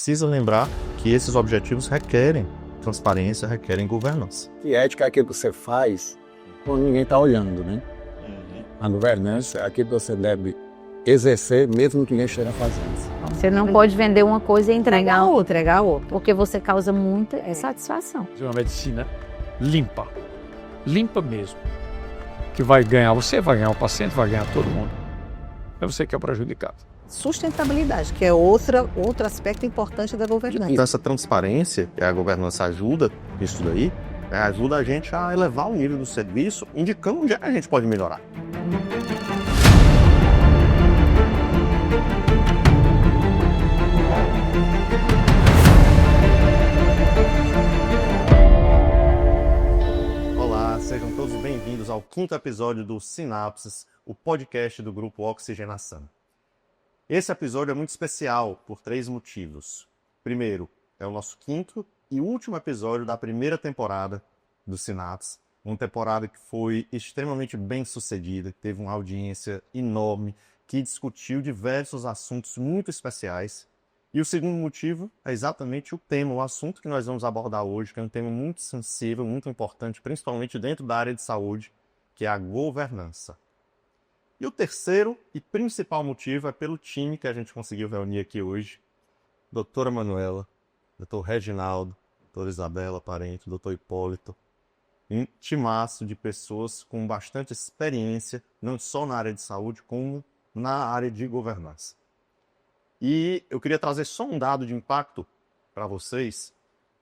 precisa lembrar que esses objetivos requerem transparência, requerem governança. E ética é aquilo que você faz quando ninguém está olhando, né? A governança é aquilo que você deve exercer mesmo que ninguém esteja fazendo. Você não pode vender uma coisa e entregar outra, porque você causa muita satisfação. É uma medicina limpa mesmo, que vai ganhar você, vai ganhar o paciente, vai ganhar todo mundo. É você que é o prejudicado. Sustentabilidade, que é outro aspecto importante da governança. Então, essa transparência que a governança ajuda nisso daí, ajuda a gente a elevar o nível do serviço, indicando onde é que a gente pode melhorar. Olá, sejam todos bem-vindos ao 5º episódio do Sinapses, o podcast do Grupo Oxigenação. Esse episódio é muito especial por 3 motivos. Primeiro, é o nosso 5º e último episódio da primeira temporada do Sinapses, uma temporada que foi extremamente bem sucedida, que teve uma audiência enorme, que discutiu diversos assuntos muito especiais. E o segundo motivo é exatamente o tema, o assunto que nós vamos abordar hoje, que é um tema muito sensível, muito importante, principalmente dentro da área de saúde, que é a governança. E o terceiro e principal motivo é pelo time que a gente conseguiu reunir aqui hoje. Doutora Manuela, doutor Reginaldo, doutora Isabela Parente, doutor Hipólito. Um timaço de pessoas com bastante experiência, não só na área de saúde, como na área de governança. E eu queria trazer só um dado de impacto para vocês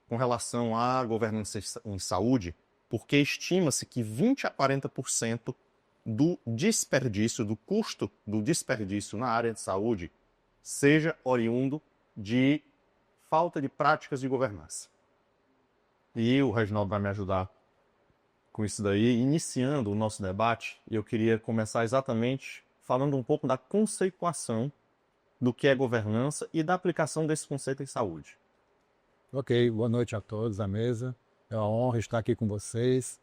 com relação à governança em saúde, porque estima-se que 20 a 40% do desperdício, do custo do desperdício na área de saúde, seja oriundo de falta de práticas de governança. E o Reginaldo vai me ajudar com isso daí, iniciando o nosso debate, e eu queria começar exatamente falando um pouco da conceituação do que é governança e da aplicação desse conceito em saúde. Ok, boa noite a todos à mesa. É uma honra estar aqui com vocês.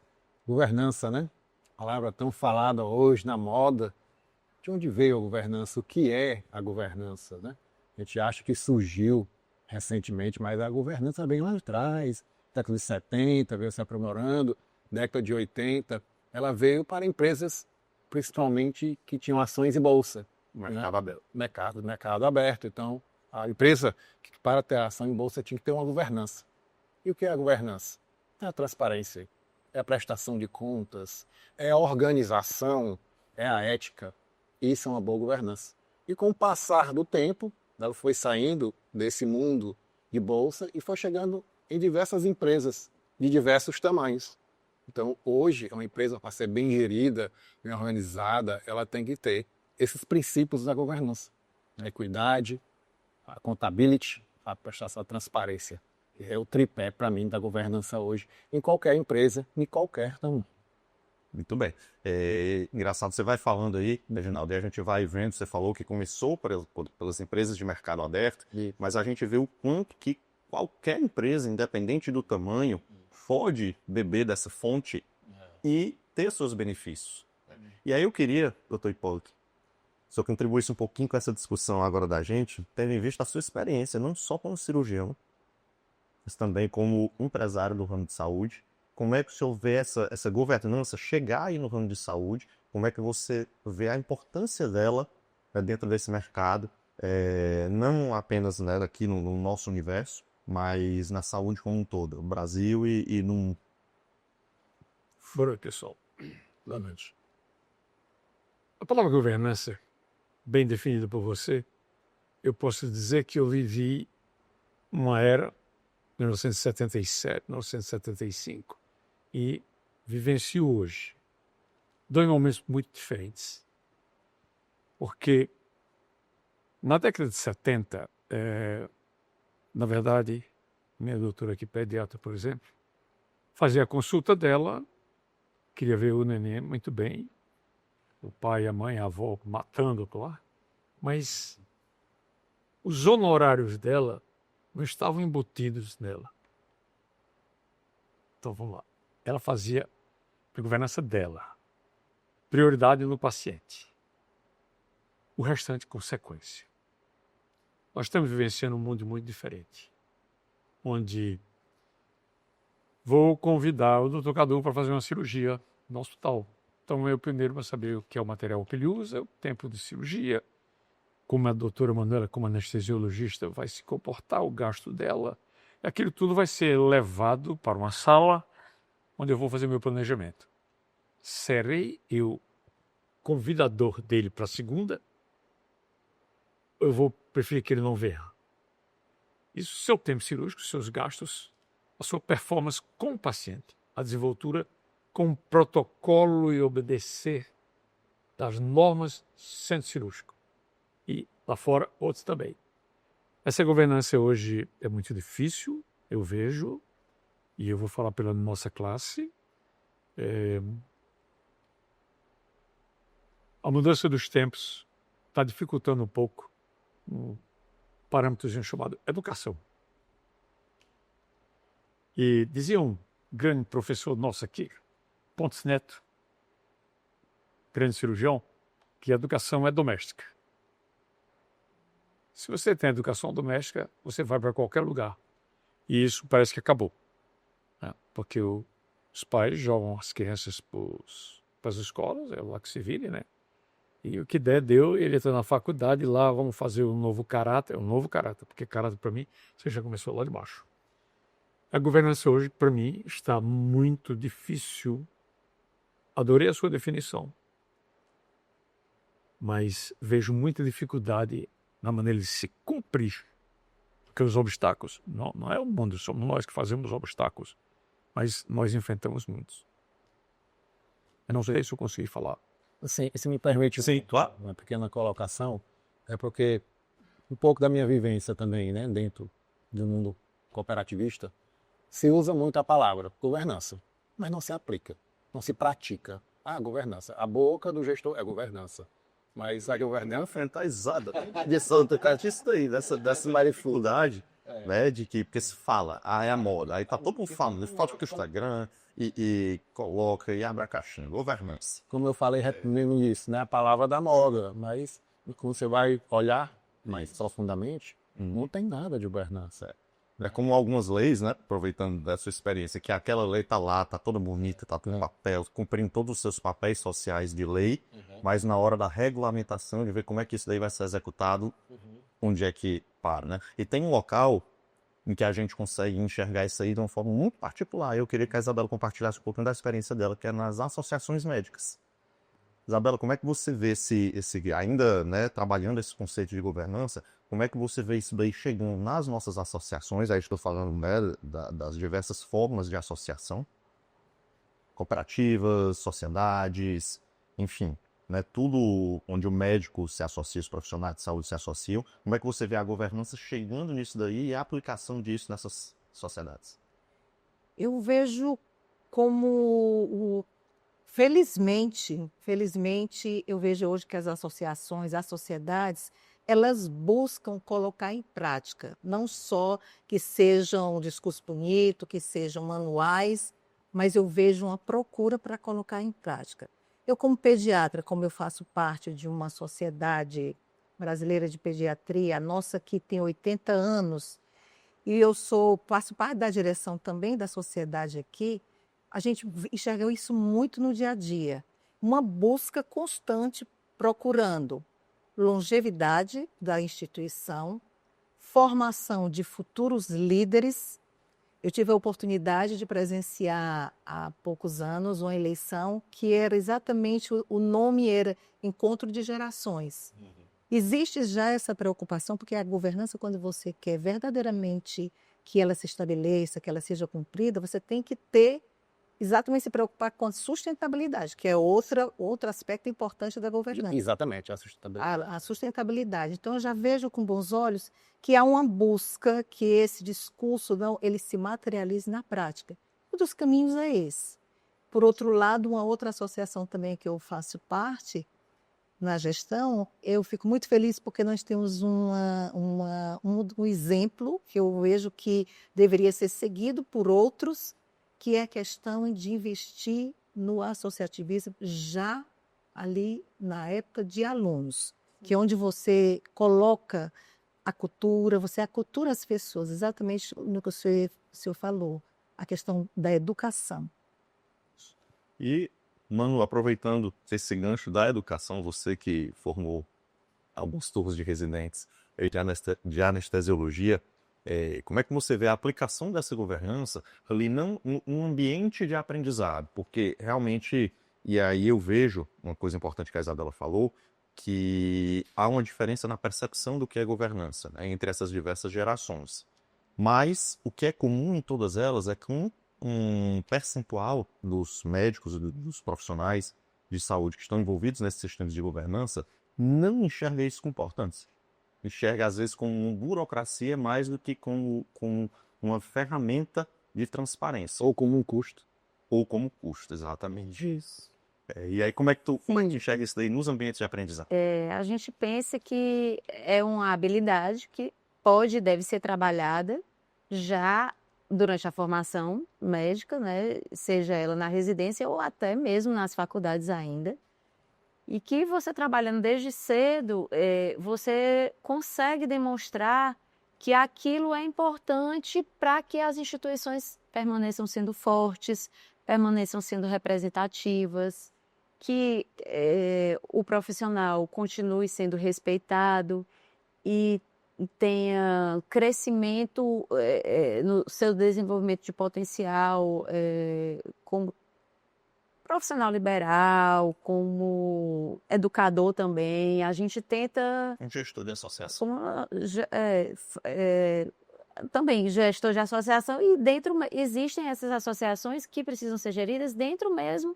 Governança, né? Palavra tão falada hoje na moda. De onde veio a governança? O que é a governança, né? A gente acha que surgiu recentemente, mas a governança vem lá atrás, década de 70, veio se aprimorando, década de 80, ela veio para empresas, principalmente, que tinham ações em bolsa. Mercado aberto. Mercado aberto. Então, a empresa, para ter ação em bolsa, tinha que ter uma governança. E o que é a governança? É a transparência, é a prestação de contas, é a organização, é a ética. Isso é uma boa governança. E com o passar do tempo, ela foi saindo desse mundo de bolsa e foi chegando em diversas empresas de diversos tamanhos. Então, hoje, uma empresa, para ser bem gerida, bem organizada, ela tem que ter esses princípios da governança. A equidade, a accountability, a prestação da transparência. É o tripé, para mim, da governança hoje, em qualquer empresa, em qualquer tamanho. Muito bem. Engraçado, você vai falando aí, Reginaldo, e a gente vai vendo, você falou que começou pelas empresas de mercado aberto, mas a gente vê o quanto que qualquer empresa, independente do tamanho, pode beber dessa fonte e ter seus benefícios. E aí eu queria, doutor Hipólito, se eu contribuísse um pouquinho com essa discussão agora da gente, tendo em vista a sua experiência, não só como cirurgião, mas também como empresário do ramo de saúde. Como é que o senhor vê essa governança chegar aí no ramo de saúde? Como é que você vê a importância dela dentro desse mercado? Não apenas, né, aqui no nosso universo, mas na saúde como um todo, no Brasil e no mundo. Boa noite, pessoal. Boa noite. A palavra governança, bem definida por você, eu posso dizer que eu vivi uma era, 1977, 1975, e vivencio hoje. 2 momentos muito diferentes. Porque na década de 70, na verdade, minha doutora aqui, pediatra, por exemplo, fazia a consulta dela, queria ver o neném muito bem, o pai, a mãe, a avó matando lá, mas os honorários dela não estavam embutidos nela. Então vamos lá. Ela fazia a governança dela, prioridade no paciente, o restante consequência. Nós estamos vivenciando um mundo muito diferente, onde vou convidar o Dr. Cadu para fazer uma cirurgia no hospital. Então, eu primeiro vou saber o que é o material que ele usa, o tempo de cirurgia, como a doutora Manuela, como anestesiologista, vai se comportar, o gasto dela. Aquilo tudo vai ser levado para uma sala onde eu vou fazer meu planejamento. Serei eu convidador dele para a segunda? Eu vou preferir que ele não venha. Isso, seu tempo cirúrgico, seus gastos, a sua performance com o paciente, a desenvoltura com o protocolo e obedecer das normas do centro cirúrgico. E lá fora, outros também. Essa governança hoje é muito difícil, eu vejo, e eu vou falar pela nossa classe. A mudança dos tempos está dificultando um pouco um parâmetro chamado educação. E dizia um grande professor nosso aqui, Pontes Neto, grande cirurgião, que a educação é doméstica. Se você tem educação doméstica, você vai para qualquer lugar. E isso parece que acabou. Né? Porque os pais jogam as crianças para as escolas, é lá que se vire, né? E o que der, deu, ele entra na faculdade, lá vamos fazer um novo caráter, porque caráter para mim, você já começou lá de baixo. A governança hoje, para mim, está muito difícil. Adorei a sua definição, mas vejo muita dificuldade na maneira de se cumprir, porque os obstáculos, não é o mundo, somos nós que fazemos obstáculos, mas nós enfrentamos muitos. Eu não sei se eu consegui falar. Sim, se me permite Sim, claro. uma pequena colocação, é porque um pouco da minha vivência também, né, dentro do mundo cooperativista, se usa muito a palavra governança, mas não se aplica, não se pratica. A governança, a boca do gestor é governança, mas a governança... Enfrentar isso daí, dessa má dificuldade, né, de que, porque se fala, é a moda, aí tá todo mundo falando, fala que o Instagram e coloca e abre a caixinha, governança. Como eu falei no início, né, a palavra da moda, mas quando você vai olhar mais profundamente, não tem nada de governança. É como algumas leis, né, aproveitando dessa experiência, que aquela lei tá lá, tá toda bonita, tá com papel, cumprindo todos os seus papéis sociais de lei, mas na hora da regulamentação, de ver como é que isso daí vai ser executado, onde é que para, né? E tem um local em que a gente consegue enxergar isso aí de uma forma muito particular. Eu queria que a Isabela compartilhasse um pouquinho da experiência dela, que é nas associações médicas. Isabela, como é que você vê ainda, né, trabalhando esse conceito de governança, como é que você vê isso daí chegando nas nossas associações? Aí estou falando, né, das diversas formas de associação, cooperativas, sociedades, enfim, né, tudo onde o médico se associa, os profissionais de saúde se associam. Como é que você vê a governança chegando nisso daí e a aplicação disso nessas sociedades? Eu vejo como felizmente, eu vejo hoje que as associações, as sociedades, elas buscam colocar em prática, não só que sejam um discurso bonito, que sejam manuais, mas eu vejo uma procura para colocar em prática. Eu, como pediatra, como eu faço parte de uma sociedade brasileira de pediatria, a nossa aqui tem 80 anos, e faço parte da direção também da sociedade aqui, a gente enxerga isso muito no dia a dia. Uma busca constante procurando longevidade da instituição, formação de futuros líderes. Eu tive a oportunidade de presenciar há poucos anos uma eleição que era exatamente, o nome era Encontro de Gerações. Existe já essa preocupação, porque a governança, quando você quer verdadeiramente que ela se estabeleça, que ela seja cumprida, você tem que ter exatamente se preocupar com a sustentabilidade, que é outro aspecto importante da governança. Exatamente, a sustentabilidade. A sustentabilidade. Então, eu já vejo com bons olhos que há uma busca que esse discurso ele se materialize na prática. Um dos caminhos é esse. Por outro lado, uma outra associação também que eu faço parte na gestão, eu fico muito feliz porque nós temos um exemplo que eu vejo que deveria ser seguido por outros, que é a questão de investir no associativismo já ali na época de alunos, que é onde você coloca acultura, você acultura as pessoas, exatamente no que o senhor falou, a questão da educação. E, Manu, aproveitando esse gancho da educação, você que formou alguns turnos de residentes de anestesiologia, como é que você vê a aplicação dessa governança ali num ambiente de aprendizado? Porque realmente, e aí eu vejo uma coisa importante que a Isabela falou, que há uma diferença na percepção do que é governança, né, entre essas diversas gerações. Mas o que é comum em todas elas é que um percentual dos médicos, dos profissionais de saúde que estão envolvidos nesses sistemas de governança não enxerga isso com importância. Enxerga, às vezes, como uma burocracia mais do que como uma ferramenta de transparência. Ou como um custo. Ou como custo, exatamente. Isso. E aí, como é que tu enxerga isso daí nos ambientes de aprendizado? A gente pensa que é uma habilidade que pode e deve ser trabalhada já durante a formação médica, né? Seja ela na residência ou até mesmo nas faculdades ainda. E que você trabalhando desde cedo, você consegue demonstrar que aquilo é importante para que as instituições permaneçam sendo fortes, permaneçam sendo representativas, que o profissional continue sendo respeitado e tenha crescimento no seu desenvolvimento de potencial como profissional liberal, como educador também. A gente tenta... Um gestor de associação. Também gestor de associação, e existem essas associações que precisam ser geridas dentro mesmo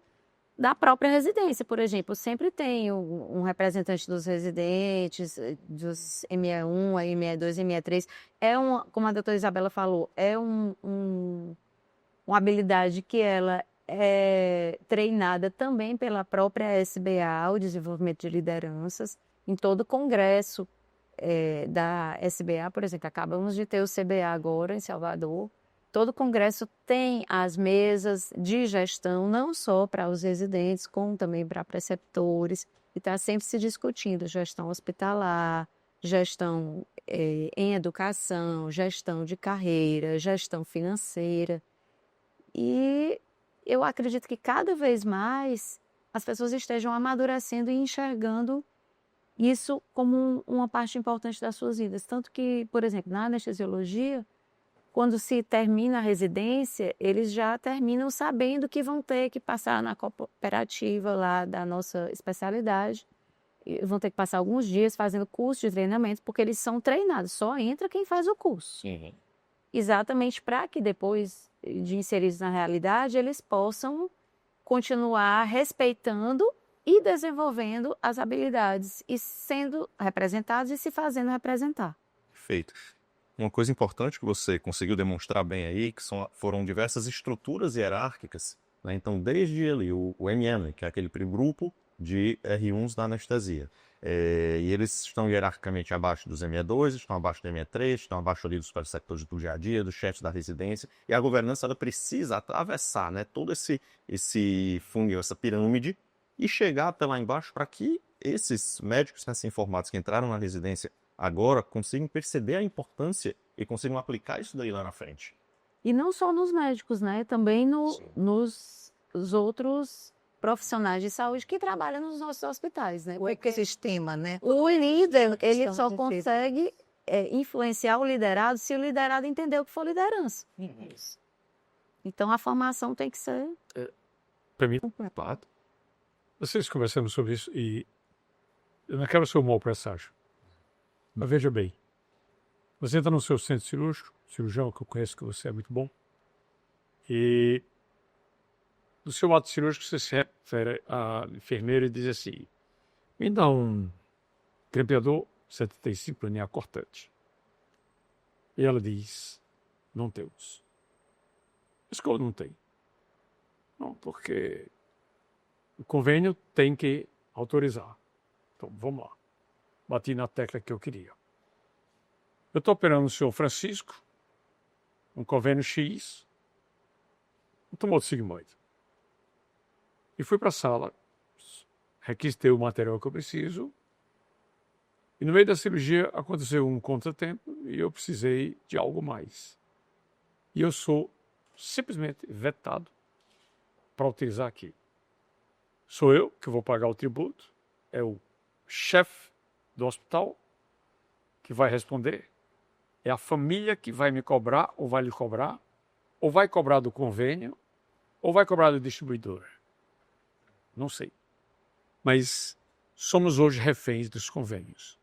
da própria residência. Por exemplo, sempre tem um representante dos residentes, dos ME1, ME2, ME3. Como a doutora Isabela falou, uma habilidade que ela é treinada também pela própria SBA, o desenvolvimento de lideranças, em todo o congresso da SBA, por exemplo. Acabamos de ter o CBA agora em Salvador. Todo congresso tem as mesas de gestão, não só para os residentes, como também para preceptores, e está sempre se discutindo gestão hospitalar, gestão em educação, gestão de carreira, gestão financeira. E eu acredito que cada vez mais as pessoas estejam amadurecendo e enxergando isso como uma parte importante das suas vidas. Tanto que, por exemplo, na anestesiologia, quando se termina a residência, eles já terminam sabendo que vão ter que passar na cooperativa lá da nossa especialidade. E vão ter que passar alguns dias fazendo curso de treinamento, porque eles são treinados. Só entra quem faz o curso. Uhum. Exatamente para que depois de inseridos na realidade, eles possam continuar respeitando e desenvolvendo as habilidades e sendo representados e se fazendo representar. Perfeito. Uma coisa importante que você conseguiu demonstrar bem aí, que foram diversas estruturas hierárquicas, né? Então, desde ali o MM, que é aquele grupo de R1s da anestesia. E eles estão hierarquicamente abaixo dos ME2, estão abaixo do ME3, estão abaixo ali dos preceptores do dia a dia, dos chefes da residência. E a governança ela precisa atravessar, né, todo esse funil, essa pirâmide, e chegar até lá embaixo para que esses médicos recém-formados que entraram na residência agora consigam perceber a importância e consigam aplicar isso daí lá na frente. E não só nos médicos, né? Também nos outros profissionais de saúde que trabalham nos nossos hospitais, né? O ecossistema, né? O líder, ele só consegue influenciar o liderado se o liderado entender o que for liderança. Isso. Então, a formação tem que ser... Para mim, vocês conversando sobre isso e eu não quero ser um mau presságio. Mas veja bem, você entra no seu centro cirúrgico, cirurgião que eu conheço que você é muito bom, e no seu ato cirúrgico você se refere à enfermeira e diz assim: me dá um grampeador 75 linear cortante. E ela diz: não temos. A escola não tem. Não, porque o convênio tem que autorizar. Então, vamos lá. Bati na tecla que eu queria. Eu estou operando o senhor Francisco, um convênio X, um tumor sigmoide. E fui para a sala, requisitei o material que eu preciso, E no meio da cirurgia aconteceu um contratempo e eu precisei de algo mais. E eu sou simplesmente vetado para utilizar aqui. Sou eu que vou pagar o tributo, é o chefe do hospital que vai responder, é a família que vai me cobrar ou vai lhe cobrar, ou vai cobrar do convênio, ou vai cobrar do distribuidor. Não sei. Mas somos hoje reféns dos convênios.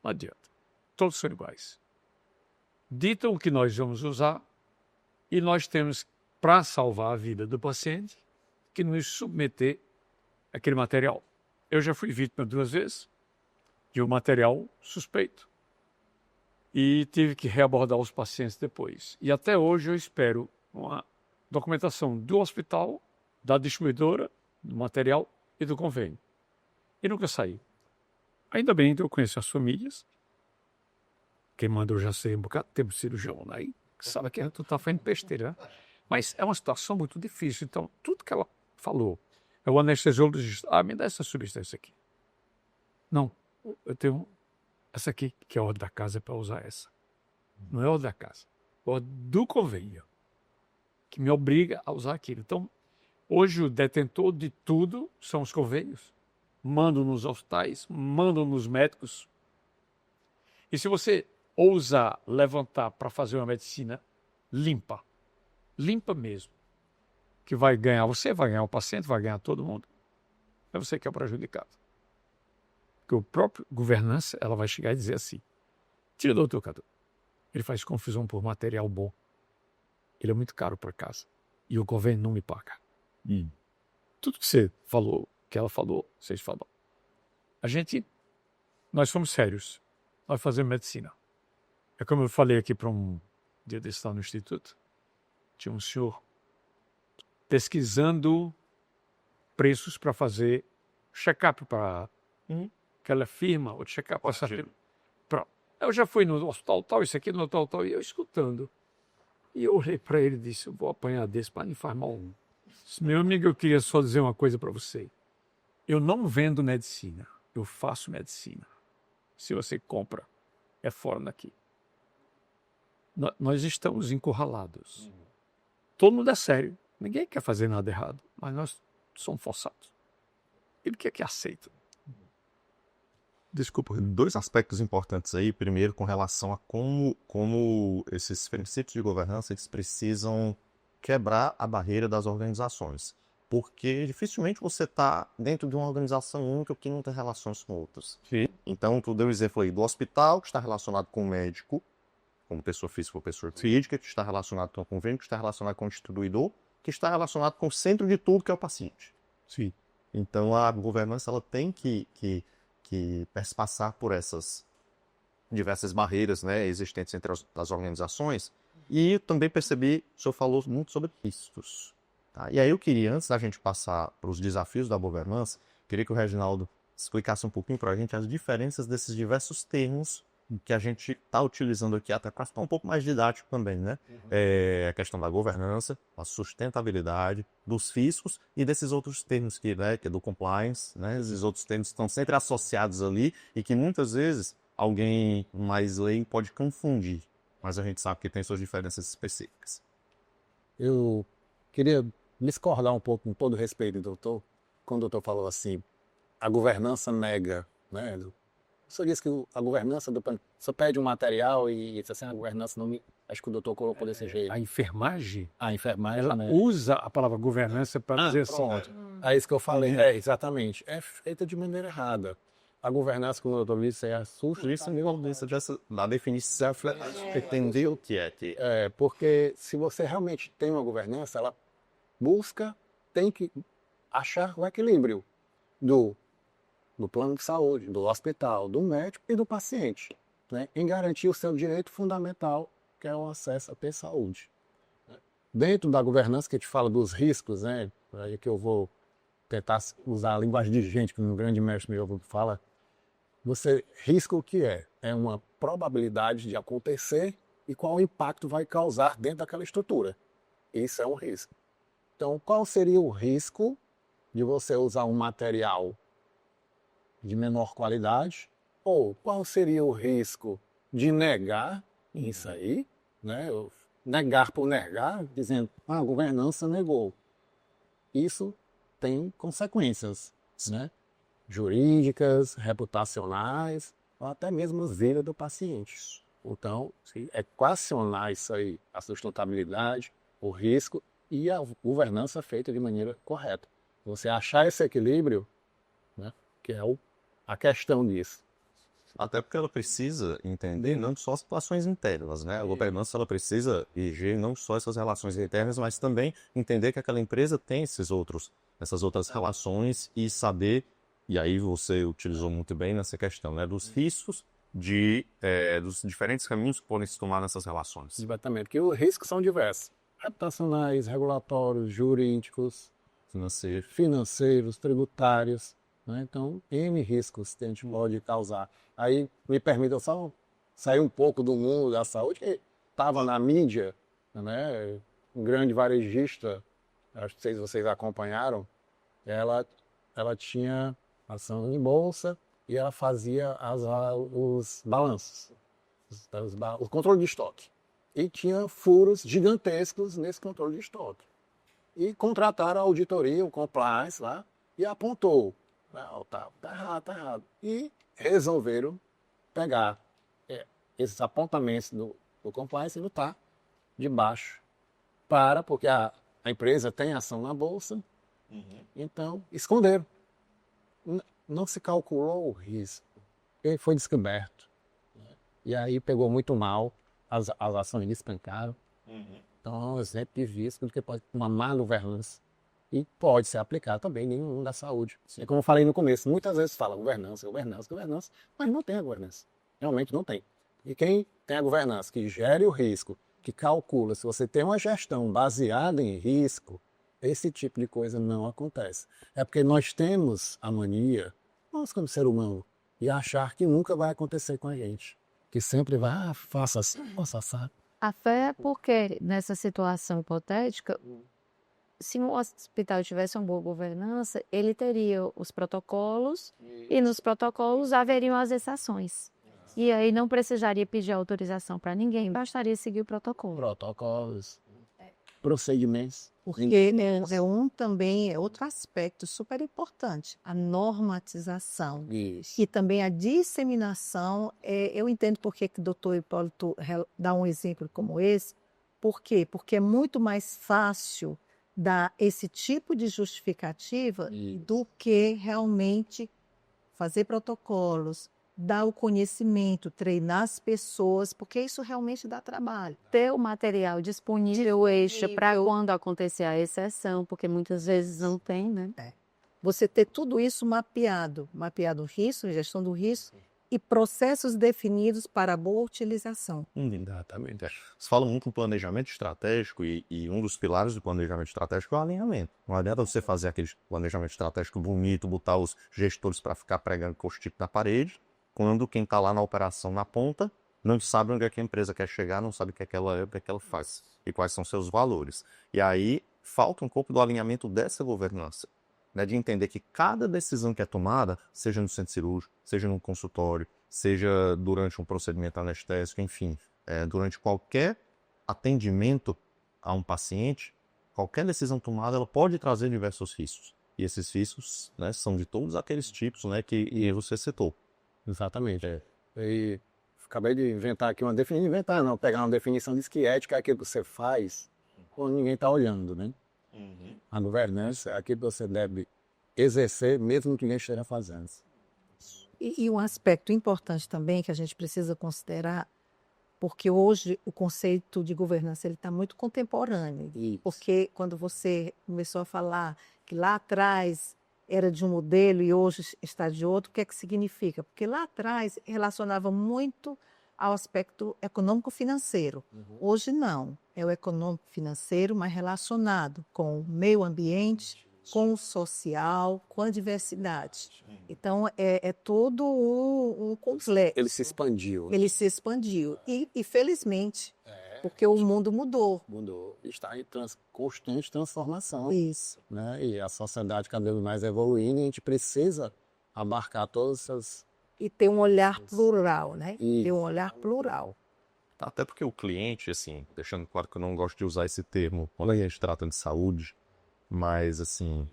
Não adianta. Todos são iguais. Ditam o que nós vamos usar e nós temos, para salvar a vida do paciente, que nos submeter àquele material. Eu já fui vítima 2 vezes de um material suspeito e tive que reabordar os pacientes depois. E até hoje eu espero uma documentação do hospital, da distribuidora, do material e do convênio. E nunca saiu. Ainda bem que eu conheço as famílias. Quem mandou já sei um bocado de tempo de cirurgião, né? E sabe que tu tá fazendo besteira, né? Mas é uma situação muito difícil. Então, tudo que ela falou, é o anestesiologista, me dá essa substância aqui. Não, eu tenho essa aqui, que é a ordem da casa, é para usar essa. Não é a ordem da casa, é a ordem do convênio, que me obriga a usar aquilo. Então, hoje o detentor de tudo são os convênios. Mandam nos hospitais, mandam nos médicos. E se você ousar levantar para fazer uma medicina limpa mesmo, que vai ganhar você, vai ganhar o paciente, vai ganhar todo mundo, é você que é o prejudicado. Porque o próprio governança, ela vai chegar e dizer assim, tira do teu Cadu. Ele faz confusão por material bom. Ele é muito caro para casa. E o governo não me paga. Tudo que você falou, que ela falou, vocês falaram. Nós somos sérios. Nós fazemos medicina. É como eu falei aqui para um dia desse lá no Instituto. Tinha um senhor pesquisando preços para fazer check-up para aquela firma, ou check-up para essa firma. Pronto. Eu já fui no hospital tal, isso aqui no hospital tal, e eu escutando. E eu olhei para ele e disse, eu vou apanhar desse para não faz mal. Meu amigo, eu queria só dizer uma coisa para você. Eu não vendo medicina, eu faço medicina. Se você compra, é fora daqui. Nós estamos encurralados. Todo mundo é sério. Ninguém quer fazer nada errado, mas nós somos forçados. Ele quer que aceita. Desculpa, 2 aspectos importantes aí. Primeiro, com relação a como esses princípios de governança eles precisam quebrar a barreira das organizações. Porque dificilmente você está dentro de uma organização única que não tem relações com outras. Sim. Então, tu deu o exemplo aí do hospital, que está relacionado com o médico, como pessoa física ou pessoa jurídica, que está relacionado com o convênio, que está relacionado com o distribuidor, que está relacionado com o centro de tudo, que é o paciente. Sim. Então, a governança ela tem que passar por essas diversas barreiras, né, existentes entre as organizações. E também percebi, o senhor falou muito sobre riscos. Tá? E aí eu queria, antes da gente passar para os desafios da governança, queria que o Reginaldo explicasse um pouquinho para a gente as diferenças desses diversos termos que a gente está utilizando aqui, até para ficar um pouco mais didático também, né? A questão da governança, a sustentabilidade, dos fiscos e desses outros termos que é do compliance, né? Esses outros termos estão sempre associados ali e que muitas vezes alguém mais leigo pode confundir, mas a gente sabe que tem suas diferenças específicas. Eu queria discordar um pouco, com todo respeito, doutor, quando o doutor falou assim, a governança nega, né? O senhor disse que a governança do... Você pede um material e diz assim, a governança não me... Acho que o doutor colocou desse jeito. A enfermagem, A enfermagem, ela né? usa a palavra governança para dizer assim, É isso que eu falei. Exatamente. É feita de maneira errada. A governança, como o doutor disse, é a sustentabilidade. Da definição, entender o que é. Porque se você realmente tem uma governança, ela tem que achar o equilíbrio do plano de saúde, do hospital, do médico e do paciente, né? Em garantir o seu direito fundamental, que é o acesso a ter saúde. Dentro da governança, que a gente fala dos riscos, né? Aí que eu vou tentar usar a linguagem de gente, que um grande mestre meu fala, risco o que é? É uma probabilidade de acontecer e qual impacto vai causar dentro daquela estrutura. Isso é um risco. Então, qual seria o risco de você usar um material de menor qualidade Ou qual seria o risco de negar isso aí, né? Negar por negar, dizendo, a governança negou. Isso tem consequências, né? Jurídicas, reputacionais, ou até mesmo vida do paciente. Então, se equacionar isso aí, a sustentabilidade, o risco e a governança feita de maneira correta. Você achar esse equilíbrio, né, que é a questão disso. Até porque ela precisa entender não só situações internas, né? A governança ela precisa reger não só essas relações internas, mas também entender que aquela empresa tem essas outras relações e saber, e aí você utilizou muito bem nessa questão, né? Dos riscos dos diferentes caminhos que podem se tomar nessas relações. Exatamente, porque os riscos são diversos. Reputacionais, regulatórios, jurídicos, financeiros, tributários. Né? Então, N riscos que a gente pode causar. Aí, me permita só sair um pouco do mundo da saúde, que estava na mídia, né? Um grande varejista, acho que vocês acompanharam, ela tinha ação em bolsa e ela fazia os balanços, o controle de estoque. E tinha furos gigantescos nesse controle de estoque. E contrataram a auditoria, o compliance lá, e apontou. Não, tá errado. E resolveram pegar esses apontamentos do compliance e lutar de baixo porque a empresa tem ação na bolsa, então esconderam. Não se calculou o risco, ele foi descoberto. E aí pegou muito mal, as ações despencaram. Então é um exemplo de risco do que pode uma má governança. E pode ser aplicado também em nenhum da saúde. É como eu falei no começo, muitas vezes fala governança, mas não tem a governança. Realmente não tem. E quem tem a governança, que gere o risco, que calcula, se você tem uma gestão baseada em risco, esse tipo de coisa não acontece. É porque nós temos a mania, nós como ser humano, de achar que nunca vai acontecer com a gente. Que sempre vai, faça assim, faça assim. A fé é porque, nessa situação hipotética, se um hospital tivesse uma boa governança, ele teria os protocolos e nos protocolos haveriam as exceções. E aí não precisaria pedir autorização para ninguém, bastaria seguir o protocolo. Protocolos, procedimentos. Porque né, também é outro aspecto super importante, a normatização. Isso. E também a disseminação. Eu entendo por que o doutor Hipólito dá um exemplo como esse. Por quê? Porque é muito mais fácil dar esse tipo de justificativa do que realmente fazer protocolos, dar o conhecimento, treinar as pessoas, porque isso realmente dá trabalho. Ter o material disponível extra para quando acontecer a exceção, porque muitas vezes não tem, né? Você ter tudo isso mapeado o risco, gestão do risco, e processos definidos para a boa utilização. Exatamente. Você fala muito em planejamento estratégico e um dos pilares do planejamento estratégico é o alinhamento. Não adianta você fazer aquele planejamento estratégico bonito, botar os gestores para ficar pregando post-it na parede, quando quem está lá na operação na ponta não sabe onde é que a empresa quer chegar, não sabe o que é que ela é, o que é que ela faz e quais são seus valores. E aí falta um pouco do alinhamento dessa governança. Né, de entender que cada decisão que é tomada, seja no centro cirúrgico, seja no consultório, seja durante um procedimento anestésico, enfim, durante qualquer atendimento a um paciente, qualquer decisão tomada ela pode trazer diversos riscos. E esses riscos, né, são de todos aqueles tipos, né, que você citou. Exatamente. E acabei de inventar aqui uma definição, pegar uma definição de que ética é aquilo que você faz quando ninguém está olhando, né? A governança é aquilo que você deve exercer mesmo que ninguém esteja fazendo. E um aspecto importante também que a gente precisa considerar, porque hoje o conceito de governança está muito contemporâneo. Isso. Porque quando você começou a falar que lá atrás era de um modelo e hoje está de outro, o que é que significa? Porque lá atrás relacionava muito ao aspecto econômico-financeiro. Hoje não. É o econômico-financeiro, mas relacionado com o meio ambiente, com o social, com a diversidade. Então, é todo um complexo. Ele se expandiu. Ele se expandiu. E felizmente, porque o mundo mudou. Mudou. Está em constante transformação. Isso. Né? E a sociedade cada vez mais evoluindo, e a gente precisa abarcar todas essas e ter um olhar plural, né? Isso. Ter um olhar plural. Até porque o cliente, assim, deixando claro que eu não gosto de usar esse termo quando a gente trata de saúde, mas, assim,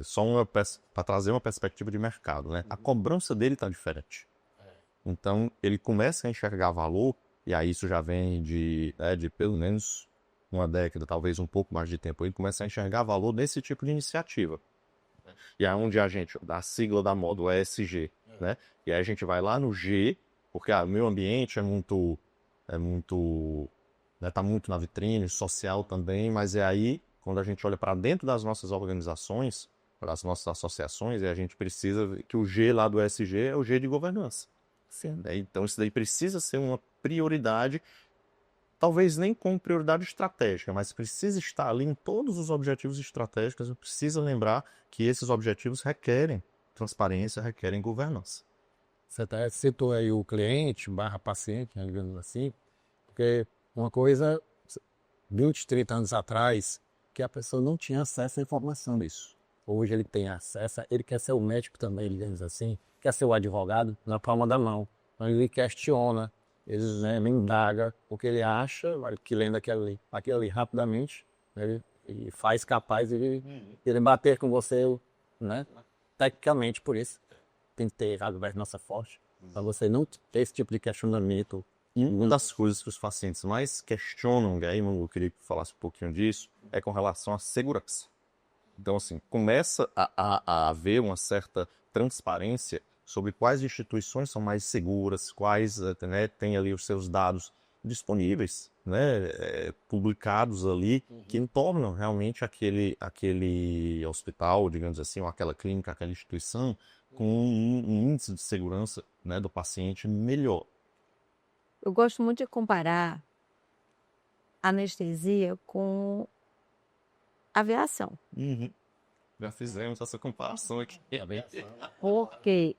só para trazer uma perspectiva de mercado, né? A cobrança dele está diferente. Então, ele começa a enxergar valor, e aí isso já vem de pelo menos uma década, talvez um pouco mais de tempo, ele começa a enxergar valor nesse tipo de iniciativa. E é onde a gente, da sigla da moda, o ESG, né? E aí a gente vai lá no G, porque o meio ambiente tá muito na vitrine, social também, mas é aí, quando a gente olha para dentro das nossas organizações, para as nossas associações, e a gente precisa ver que o G lá do ESG é o G de governança. Sim. Então isso daí precisa ser uma prioridade, talvez nem como prioridade estratégica, mas precisa estar ali em todos os objetivos estratégicos, precisa lembrar que esses objetivos requerem transparência, requerem governança. Você até citou aí o cliente / paciente, né, digamos assim, porque uma coisa, 20, 30 anos atrás, que a pessoa não tinha acesso à informação disso. Hoje ele tem acesso, ele quer ser o médico também, digamos assim, quer ser o advogado na palma da mão. Então ele questiona, ele indaga o que ele acha, que lendo aquilo ali rapidamente, né, e faz capaz de ele bater com você, né, tecnicamente. Por isso tem que ter a governança forte, para você não ter esse tipo de questionamento. E uma das coisas que os pacientes mais questionam, e aí eu queria que falasse um pouquinho disso, é com relação à segurança. Então, assim, começa a haver uma certa transparência sobre quais instituições são mais seguras, quais têm ali os seus dados disponíveis, né, publicados ali, que tornam realmente aquele hospital, digamos assim, ou aquela clínica, aquela instituição, com um índice de segurança, né, do paciente melhor. Eu gosto muito de comparar anestesia com aviação. Já fizemos essa comparação aqui. Porque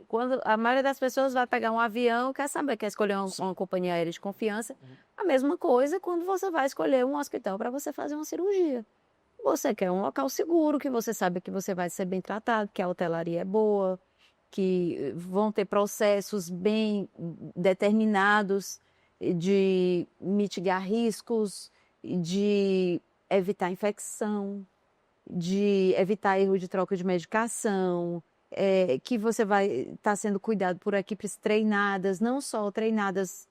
quando a maioria das pessoas vai pegar um avião, quer escolher uma companhia aérea de confiança, a mesma coisa quando você vai escolher um hospital para você fazer uma cirurgia. Você quer um local seguro, que você sabe que você vai ser bem tratado, que a hotelaria é boa, que vão ter processos bem determinados de mitigar riscos, de evitar infecção, de evitar erro de troca de medicação, que você vai estar sendo cuidado por equipes treinadas, não só treinadas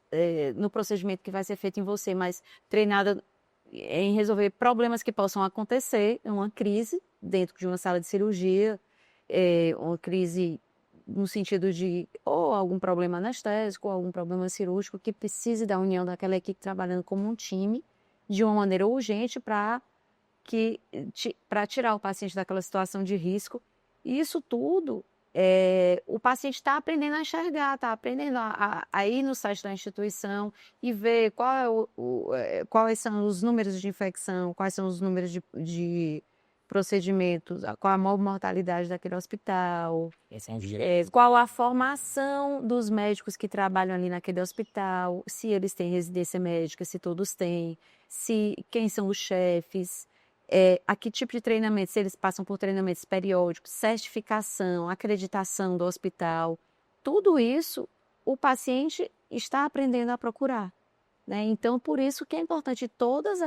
no procedimento que vai ser feito em você, mas treinada em resolver problemas que possam acontecer, uma crise dentro de uma sala de cirurgia, uma crise no sentido de ou algum problema anestésico, ou algum problema cirúrgico que precise da união daquela equipe trabalhando como um time de uma maneira urgente para tirar o paciente daquela situação de risco. E isso tudo, o paciente está aprendendo a enxergar, está aprendendo a ir no site da instituição e ver quais são os números de infecção, quais são os números de procedimentos, qual a maior mortalidade daquele hospital, qual a formação dos médicos que trabalham ali naquele hospital, se eles têm residência médica, se todos têm, quem são os chefes, a que tipo de treinamento, se eles passam por treinamentos periódicos, certificação, acreditação do hospital, tudo isso o paciente está aprendendo a procurar, né? Então, por isso que é importante todos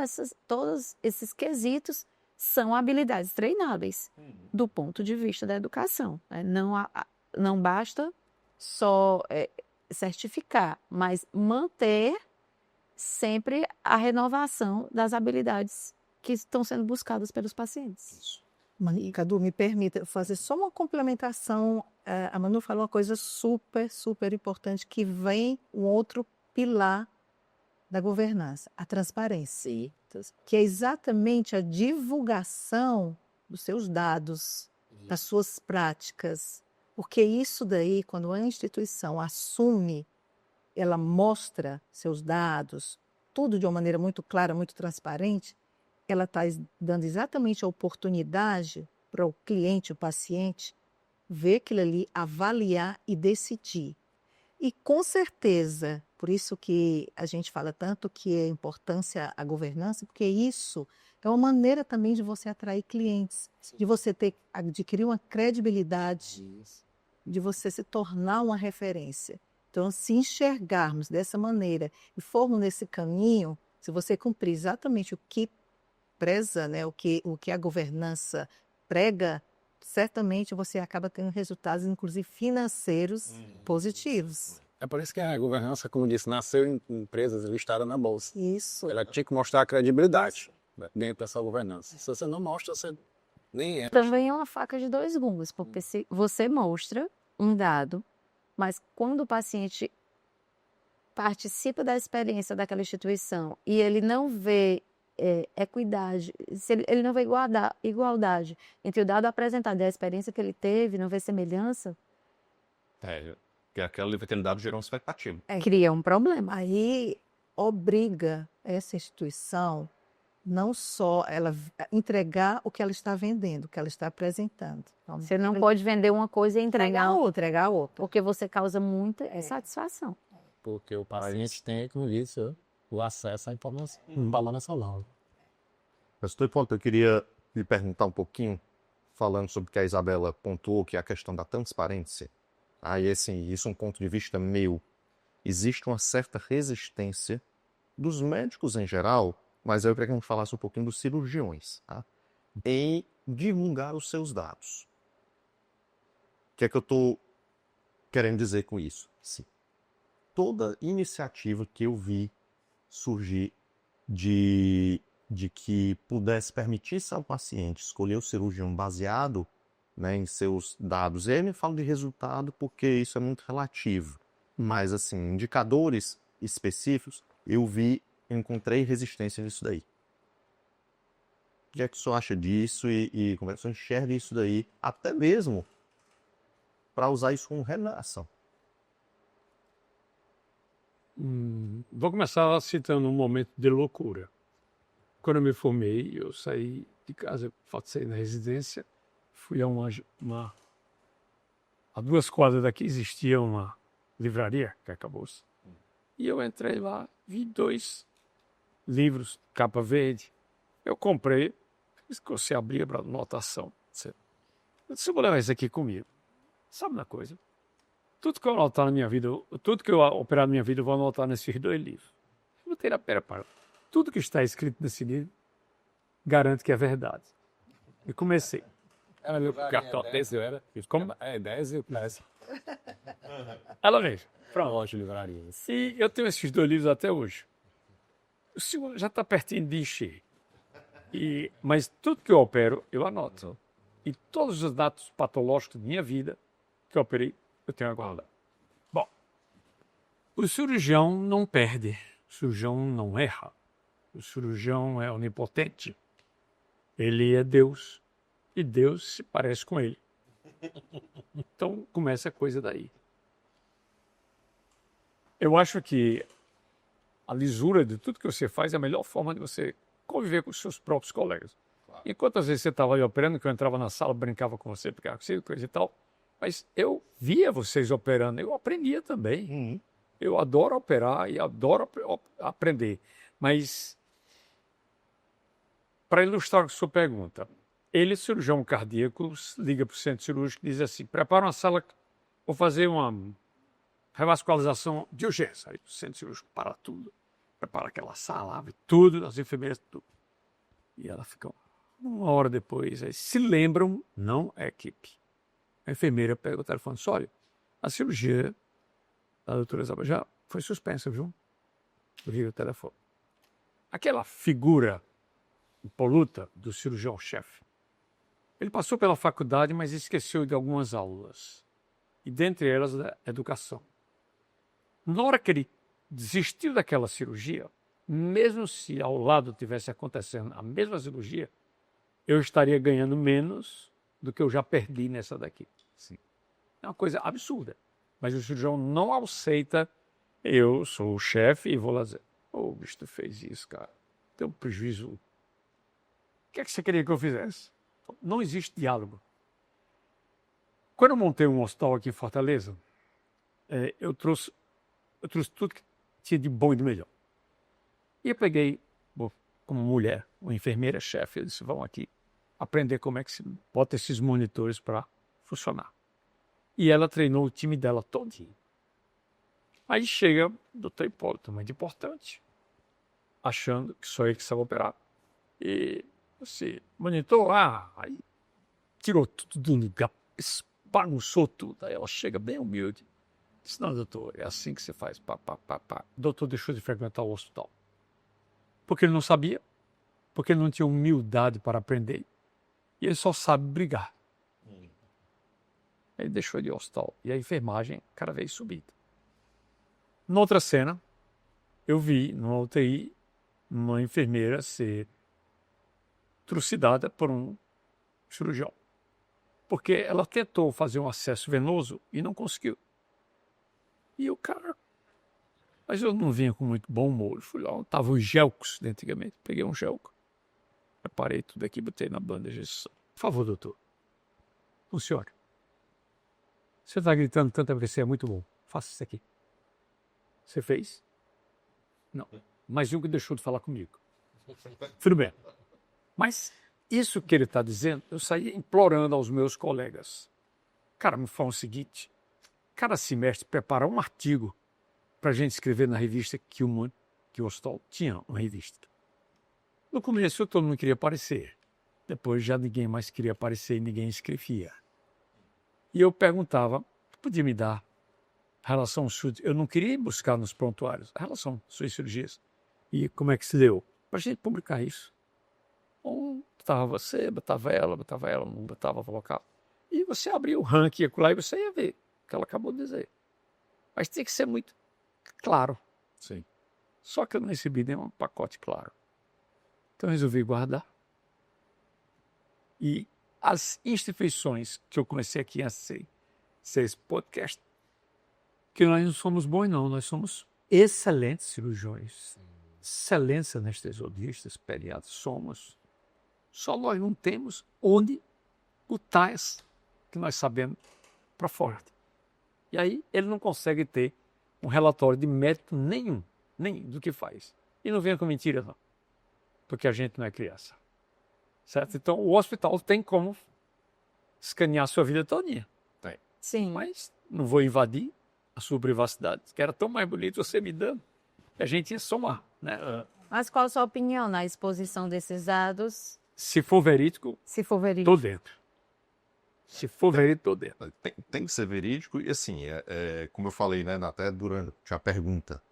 esses quesitos são habilidades treináveis do ponto de vista da educação, né? Não basta só certificar, mas manter sempre a renovação das habilidades que estão sendo buscadas pelos pacientes. Cadu, me permita fazer só uma complementação. A Manu falou uma coisa super, super importante, que vem um outro pilar da governança, a transparência, que é exatamente a divulgação dos seus dados, das suas práticas, porque isso daí, quando a instituição assume, ela mostra seus dados, tudo de uma maneira muito clara, muito transparente, ela está dando exatamente a oportunidade para o cliente, o paciente, ver aquilo ali, avaliar e decidir. E com certeza, por isso que a gente fala tanto que é importância a governança, porque isso é uma maneira também de você atrair clientes, de você adquirir uma credibilidade de você se tornar uma referência. Então, se enxergarmos dessa maneira e formos nesse caminho, se você cumprir exatamente o que preza, né, o que a governança prega, certamente você acaba tendo resultados, inclusive financeiros, positivos. É por isso que a governança, como disse, nasceu em empresas listadas na Bolsa. Isso. Ela tinha que mostrar a credibilidade dentro dessa governança. Se você não mostra, você nem é. Também é uma faca de dois gumes, porque se você mostra um dado, mas quando o paciente participa da experiência daquela instituição e ele não vê equidade, se ele não vê igualdade entre o dado apresentado e a experiência que ele teve, não vê semelhança, Que aquele dado gerou uma expectativa. cria um problema. Aí obriga essa instituição não só ela entregar o que ela está vendendo, o que ela está apresentando. Então, Você não pode vender uma coisa e entregar outra, entregar outra. porque você causa muita satisfação. Porque o paciente tem, como disse, o acesso à informação, um balão nacional. Pastor Ponto, eu queria lhe perguntar um pouquinho, falando sobre o que a Isabela pontuou, que é a questão da transparência. Aí, assim, isso é um ponto de vista meu. Existe uma certa resistência dos médicos em geral, mas eu queria que a gente falasse um pouquinho dos cirurgiões, tá? Em divulgar os seus dados. O que é que eu estou querendo dizer com isso? Sim. Toda iniciativa que eu vi surgir de que pudesse permitir ao paciente escolher o cirurgião baseado, né, em seus dados. E aí eu falo de resultado porque isso é muito relativo. Mas, assim, indicadores específicos, eu encontrei resistência nisso daí. O que é que o senhor acha disso e como é que o senhor enxerga isso daí, até mesmo para usar isso como remuneração? Vou começar citando um momento de loucura. Quando eu me formei, eu saí de casa, saí na residência, fui a a 2 quadras daqui existia uma livraria, que acabou-se. E eu entrei lá, vi 2 livros, capa verde. Eu comprei, você abria para anotação. Eu disse, eu vou levar isso aqui comigo. Sabe uma coisa? Tudo que eu anotar na minha vida, tudo que eu operar na minha vida, eu vou anotar nesses 2 livros. Eu botei na pera. Tudo que está escrito nesse livro, garanto que é verdade. E comecei. Era meu cartão. 10 era? Como? 10 e 10. Ela veja. Pronto. Loja de livrarias. E eu tenho esses 2 livros até hoje. O senhor já está pertinho de encher. Mas tudo que eu opero, eu anoto. E todos os dados patológicos da minha vida que eu operei, eu tenho guardado. Bom, o cirurgião não perde. O cirurgião não erra. O cirurgião é onipotente. Ele é Deus. E Deus se parece com ele. Então, começa a coisa daí. Eu acho que a lisura de tudo que você faz é a melhor forma de você conviver com os seus próprios colegas. Claro. Enquanto às vezes você estava aí operando, que eu entrava na sala, brincava com você, brincava com você, coisa e tal, mas eu via vocês operando, eu aprendia também. Uhum. Eu adoro operar e adoro aprender. Mas, para ilustrar a sua pergunta, ele, cirurgião cardíaco, liga para o centro cirúrgico e diz assim, prepara uma sala, vou fazer uma revascularização de urgência. Aí o centro cirúrgico para tudo, prepara aquela sala, abre tudo, as enfermeiras, tudo. E ela fica 1 hora depois, aí se lembram, não é equipe. A enfermeira pega o telefone e diz, olha, a cirurgia da doutora Isabel já foi suspensa, viu? Liga o telefone. Aquela figura impoluta do cirurgião-chefe, ele passou pela faculdade, mas esqueceu de algumas aulas. E dentre elas, da educação. Na hora que ele desistiu daquela cirurgia, mesmo se ao lado tivesse acontecendo a mesma cirurgia, eu estaria ganhando menos do que eu já perdi nessa daqui. Sim. É uma coisa absurda. Mas o cirurgião não aceita, eu sou o chefe e vou lá dizer, o bicho, tu fez isso, cara. Tem um prejuízo. O que é que você queria que eu fizesse? Não existe diálogo. Quando eu montei um hospital aqui em Fortaleza, eu trouxe tudo que tinha de bom e de melhor. E eu peguei, como mulher, uma enfermeira chefe, eu disse, vão aqui aprender como é que se bota esses monitores para funcionar. E ela treinou o time dela todinho. Aí chega o doutor Hipólito, muito importante, achando que só ele que sabe operar. E você monitor, aí tirou tudo do lugar, bagunçou tudo. Aí ela chega bem humilde. Disse, não, doutor, é assim que você faz. Pá, pá, pá, pá. O doutor deixou de frequentar o hospital. Porque ele não sabia, porque ele não tinha humildade para aprender. E ele só sabe brigar. Ele deixou de ir ao hospital. E a enfermagem cada vez subindo. Noutra cena, eu vi numa UTI uma enfermeira ser trucidada por um cirurgião. Porque ela tentou fazer um acesso venoso e não conseguiu. E o cara... Mas eu não vinha com muito bom humor. Fui lá, estavam os gelcos antigamente. Peguei um gelco. Preparei tudo aqui, botei na bandeja. Por favor, doutor. Funcione. Você está gritando tanto porque você é muito bom. Faça isso aqui. Você fez? Não. Mas um que deixou de falar comigo. Tudo bem. Mas isso que ele está dizendo, eu saí implorando aos meus colegas. Cara, me falam o seguinte. Cada semestre prepara um artigo para a gente escrever na revista que o hospital tinha uma revista. No começo todo mundo queria aparecer. Depois já ninguém mais queria aparecer e ninguém escrevia. E eu perguntava, podia me dar a relação SUS? Eu não queria ir buscar nos prontuários a relação suas cirurgias. E como é que se deu? Para a gente publicar isso. Botava você, botava ela, não botava local. E você abria o ranking lá e você ia ver o que ela acabou de dizer. Mas tem que ser muito claro. Sim. Só que eu não recebi nenhum pacote claro. Então eu resolvi guardar. E as instituições que eu comecei aqui a ser esse podcast, que nós não somos bons não, nós somos excelentes cirurgiões, excelentes anestesiologistas, pediatras, somos. Só nós não temos onde botar esse que nós sabemos para fora. E aí ele não consegue ter um relatório de mérito nenhum do que faz. E não venha com mentira não, porque a gente não é criança. Certo? Então o hospital tem como escanear a sua vida todinha. Sim. Mas não vou invadir a sua privacidade, que era tão mais bonito você me dando, que a gente ia somar. Né? Mas qual a sua opinião na exposição desses dados, Se for verídico, se for verídico? tô dentro. Se for verídico, tô dentro. Tem que ser verídico e assim, como eu falei, né, até durante a pergunta,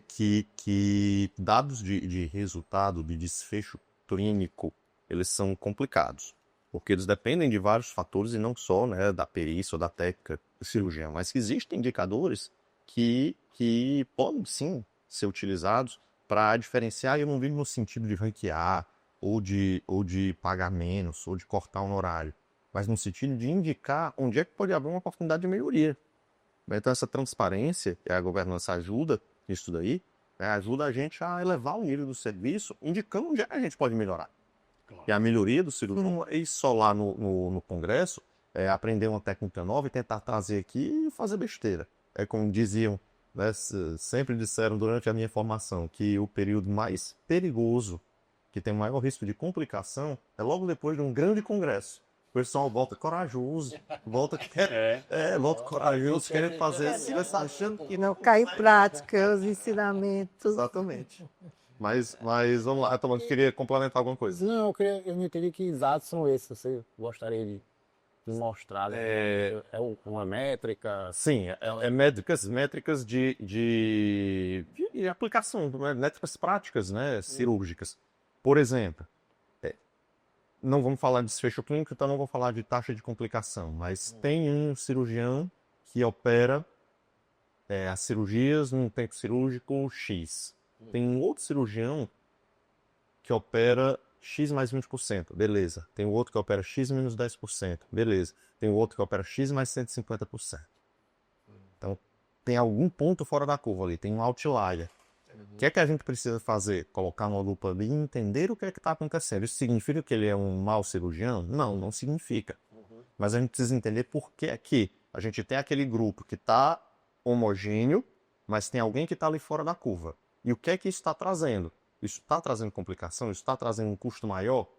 que dados de resultado, de desfecho clínico, eles são complicados, porque eles dependem de vários fatores e não só, né, da perícia ou da técnica do cirurgião, mas que existem indicadores que podem sim ser utilizados para diferenciar, e eu não digo no sentido de ranquear, ou de pagar menos, ou de cortar um horário, mas no sentido de indicar onde é que pode haver uma oportunidade de melhoria. Então essa transparência, que a governança ajuda nisso daí, né, ajuda a gente a elevar o nível do serviço, indicando onde é que a gente pode melhorar. Claro. E a melhoria do cirurgião não é ir só lá no congresso, aprender uma técnica nova e tentar trazer aqui e fazer besteira. É como diziam, né, sempre disseram durante a minha formação, que o período mais perigoso, que tem maior risco de complicação, é logo depois de um grande congresso. O pessoal volta corajoso, volta corajoso, querendo fazer assim, mas achando que não cai em prática os ensinamentos. Exatamente. Mas vamos lá, Tomás, queria complementar alguma coisa. Não, eu não entendi que dados são esses. Você gostaria de mostrar? Uma métrica? Sim, métricas de aplicação, né? Métricas práticas, né? Cirúrgicas. Por exemplo, não vamos falar de desfecho clínico, então não vou falar de taxa de complicação, mas tem um cirurgião que opera as cirurgias num tempo cirúrgico X. Tem um outro cirurgião que opera X mais 20%, beleza. Tem um outro que opera X menos 10%, beleza. Tem um outro que opera X mais 150%. Então, tem algum ponto fora da curva ali, tem um outlier. O que é que a gente precisa fazer? Colocar uma lupa ali e entender o que é que está acontecendo. Isso significa que ele é um mau cirurgião? Não, não significa. Mas a gente precisa entender por que aqui a gente tem aquele grupo que está homogêneo, mas tem alguém que está ali fora da curva. E o que é que isso está trazendo? Isso está trazendo complicação? Isso está trazendo um custo maior?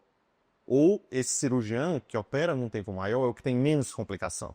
Ou esse cirurgião que opera num tempo maior é o que tem menos complicação?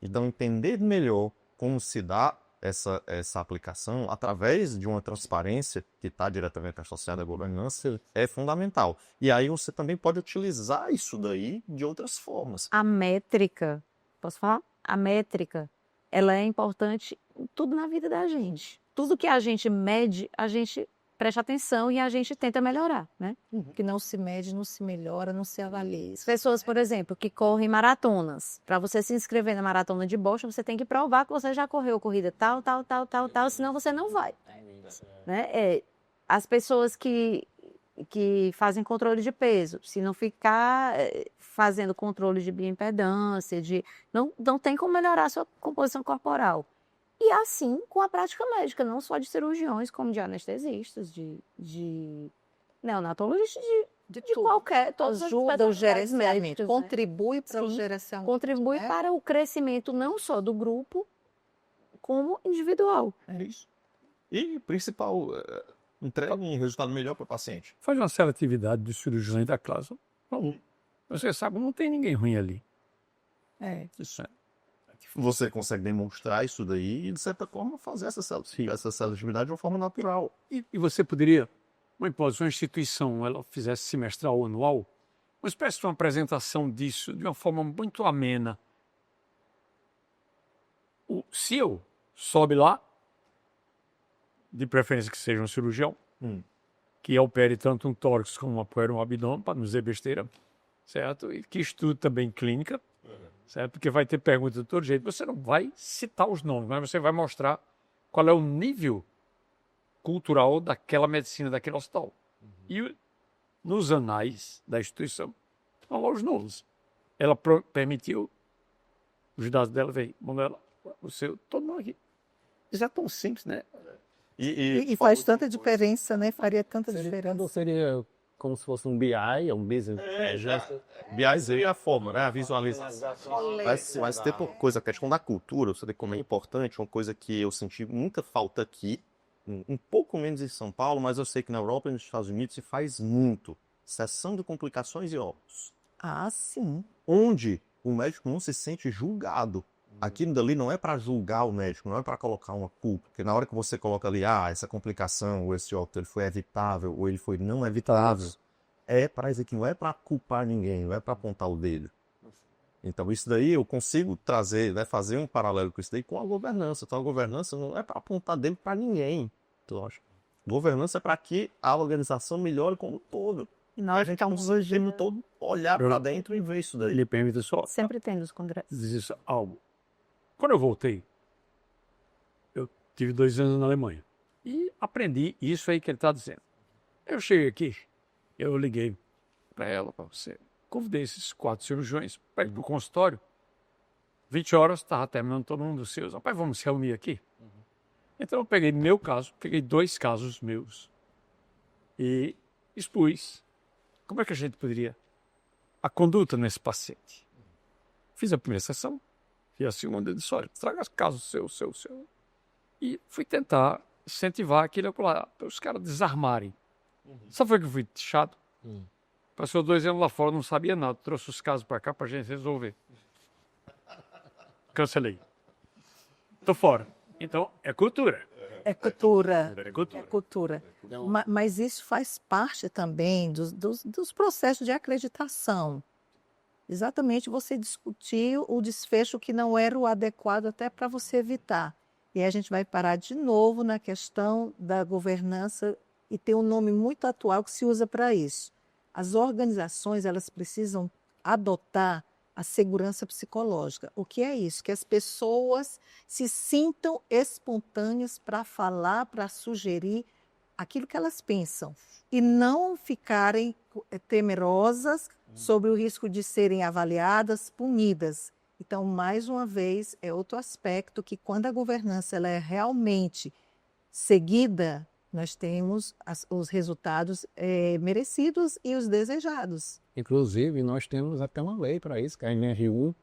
Então, entender melhor como se dá essa aplicação através de uma transparência que está diretamente associada à governança é fundamental. E aí você também pode utilizar isso daí de outras formas. A métrica, posso falar? A métrica, ela é importante em tudo na vida da gente. Tudo que a gente mede, a gente presta atenção e a gente tenta melhorar, né? O que não se mede, não se melhora, não se avalia. As pessoas, por exemplo, que correm maratonas. Para você se inscrever na maratona de Boston, você tem que provar que você já correu corrida tal, senão você não vai. Né? As pessoas que fazem controle de peso, se não ficar fazendo controle de bioimpedância, não tem como melhorar a sua composição corporal. E assim com a prática médica, não só de cirurgiões, como de anestesistas, de neonatologistas, de qualquer, todas as Ajuda o especialidades gerenciamento, médicas, né? contribui para o Sim, gerenciamento. Contribui né? para o crescimento não só do grupo, como individual. É isso. E principal, entrega um resultado melhor para o paciente. Faz uma seletividade dos cirurgiões da classe. Você sabe, não tem ninguém ruim ali. É. Isso é. Você consegue demonstrar isso daí e, de certa forma, fazer essa seletividade de uma forma natural. E você poderia, uma hipótese, uma instituição, ela fizesse semestral ou anual, uma espécie de uma apresentação disso de uma forma muito amena. O CEO sobe lá, de preferência que seja um cirurgião, que opere tanto um tórax como um abdômen, para não dizer besteira, certo? E que estude também clínica, certo? Porque vai ter perguntas de todo jeito. Você não vai citar os nomes, mas você vai mostrar qual é o nível cultural daquela medicina, daquele hospital. E nos anais da instituição estão lá os nomes. Ela permitiu, os dados dela veio, Manuela, o seu, todo mundo aqui. Isso é tão simples, né? E faz tanta diferença, né? Faria tanta diferença. Seria como se fosse um BI, um business. BI seria a forma, né? A visualização. Mas tem uma coisa, a questão da cultura, você vê como é importante, uma coisa que eu senti muita falta aqui, um pouco menos em São Paulo, mas eu sei que na Europa e nos Estados Unidos se faz muito. Sessão de complicações e óbitos. Ah, sim. Onde o médico não se sente julgado. Aquilo dali não é para julgar o médico, não é para colocar uma culpa. Porque na hora que você coloca ali, essa complicação, ou esse óbito, ele foi evitável, ou ele foi não evitável, é para dizer que não é para culpar ninguém, não é para apontar o dedo. Então isso daí eu consigo trazer, né, fazer um paralelo com isso daí com a governança. Então a governança não é para apontar dedo para ninguém, tu acha? Governança é para que a organização melhore como um todo. E nós estamos hoje Temos todo olhar para dentro e ver isso daí. Ele permite só sempre tendo os congressos. dizer isso, algo. Quando eu voltei, eu tive 2 anos na Alemanha e aprendi isso aí que ele está dizendo. Eu cheguei aqui, eu liguei para ela, para você, convidei esses 4 cirurgiões para ir para o consultório. 20 horas, estava terminando todo mundo dos seus. Rapaz, vamos se reunir aqui? Então eu peguei meu caso, peguei 2 casos meus e expus como é que a gente poderia a conduta nesse paciente. Fiz a primeira sessão. E a segunda disse, olha, traga caso seu. E fui tentar incentivar aquilo para os caras desarmarem. Sabe foi que eu fui chato? Passou 2 anos lá fora, não sabia nada. Trouxe os casos para cá para a gente resolver. Cancelei. Tô fora. Então, é cultura. É cultura. É cultura. É cultura. Mas isso faz parte também dos processos de acreditação. Exatamente, você discutiu o desfecho que não era o adequado até para você evitar. E aí a gente vai parar de novo na questão da governança e tem um nome muito atual que se usa para isso. As organizações, elas precisam adotar a segurança psicológica. O que é isso? Que as pessoas se sintam espontâneas para falar, para sugerir aquilo que elas pensam e não ficarem temerosas sobre o risco de serem avaliadas, punidas. Então, mais uma vez, é outro aspecto que quando a governança ela é realmente seguida, nós temos os resultados merecidos e os desejados. Inclusive, nós temos até uma lei para isso, que é a NR1,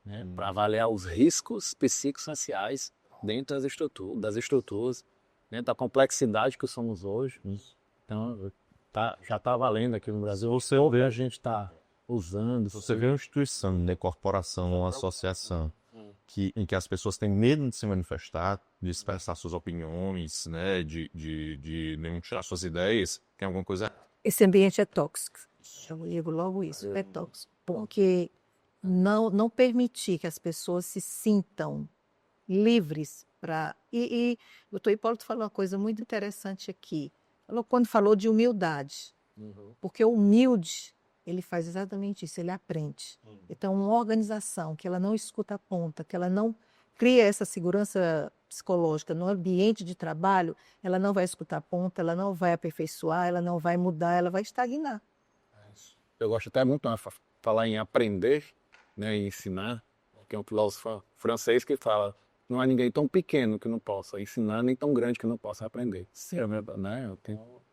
né, para avaliar os riscos psicossociais dentro das estruturas, dentro da complexidade que somos hoje. Então, já está valendo aqui no Brasil. Você vê, a gente está usando. Você vê uma instituição, né, corporação, uma associação, em que as pessoas têm medo de se manifestar, de expressar suas opiniões, né, de demonstrar suas ideias, tem alguma coisa. Esse ambiente é tóxico. Eu digo logo isso, é tóxico. Porque não permitir que as pessoas se sintam livres para. E o doutor Hipólito falou uma coisa muito interessante aqui. Quando falou de humildade. Porque o humilde, ele faz exatamente isso, ele aprende. Então, uma organização que ela não escuta a ponta, que ela não cria essa segurança psicológica no ambiente de trabalho, ela não vai escutar a ponta, ela não vai aperfeiçoar, ela não vai mudar, ela vai estagnar. Eu gosto até muito de falar em aprender, né, e ensinar, que é um filósofo francês que fala: não há ninguém tão pequeno que não possa ensinar, nem tão grande que não possa aprender. Sim, né? Eu tenho...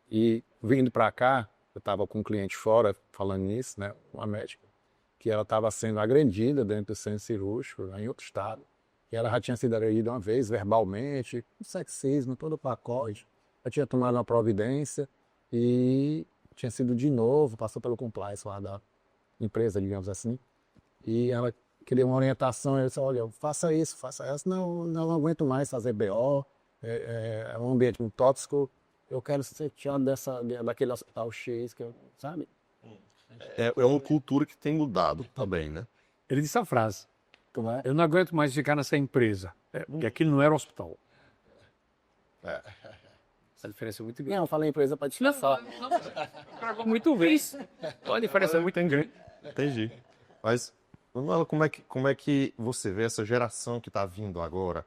E vindo para cá, eu estava com um cliente fora falando nisso, né, uma médica, que ela estava sendo agredida dentro do centro cirúrgico, lá em outro estado. E ela já tinha sido agredida uma vez, verbalmente, com sexismo, todo o pacote. Já tinha tomado uma providência e tinha sido de novo, passou pelo compliance lá da empresa, digamos assim. E ela queria uma orientação, eu disse: olha, faça isso, faça essa. Não aguento mais fazer BO, é um ambiente muito tóxico. Eu quero ser tirado daquele hospital X, sabe? É uma cultura que tem mudado também, né? Ele disse a frase: Como é? eu não aguento mais ficar nessa empresa. Porque aquilo não era um hospital. Essa diferença é muito grande. Não, eu falei empresa para descansar. Muito bem. A diferença é muito grande. Entendi. Mas, Manuela, como é que você vê essa geração que está vindo agora,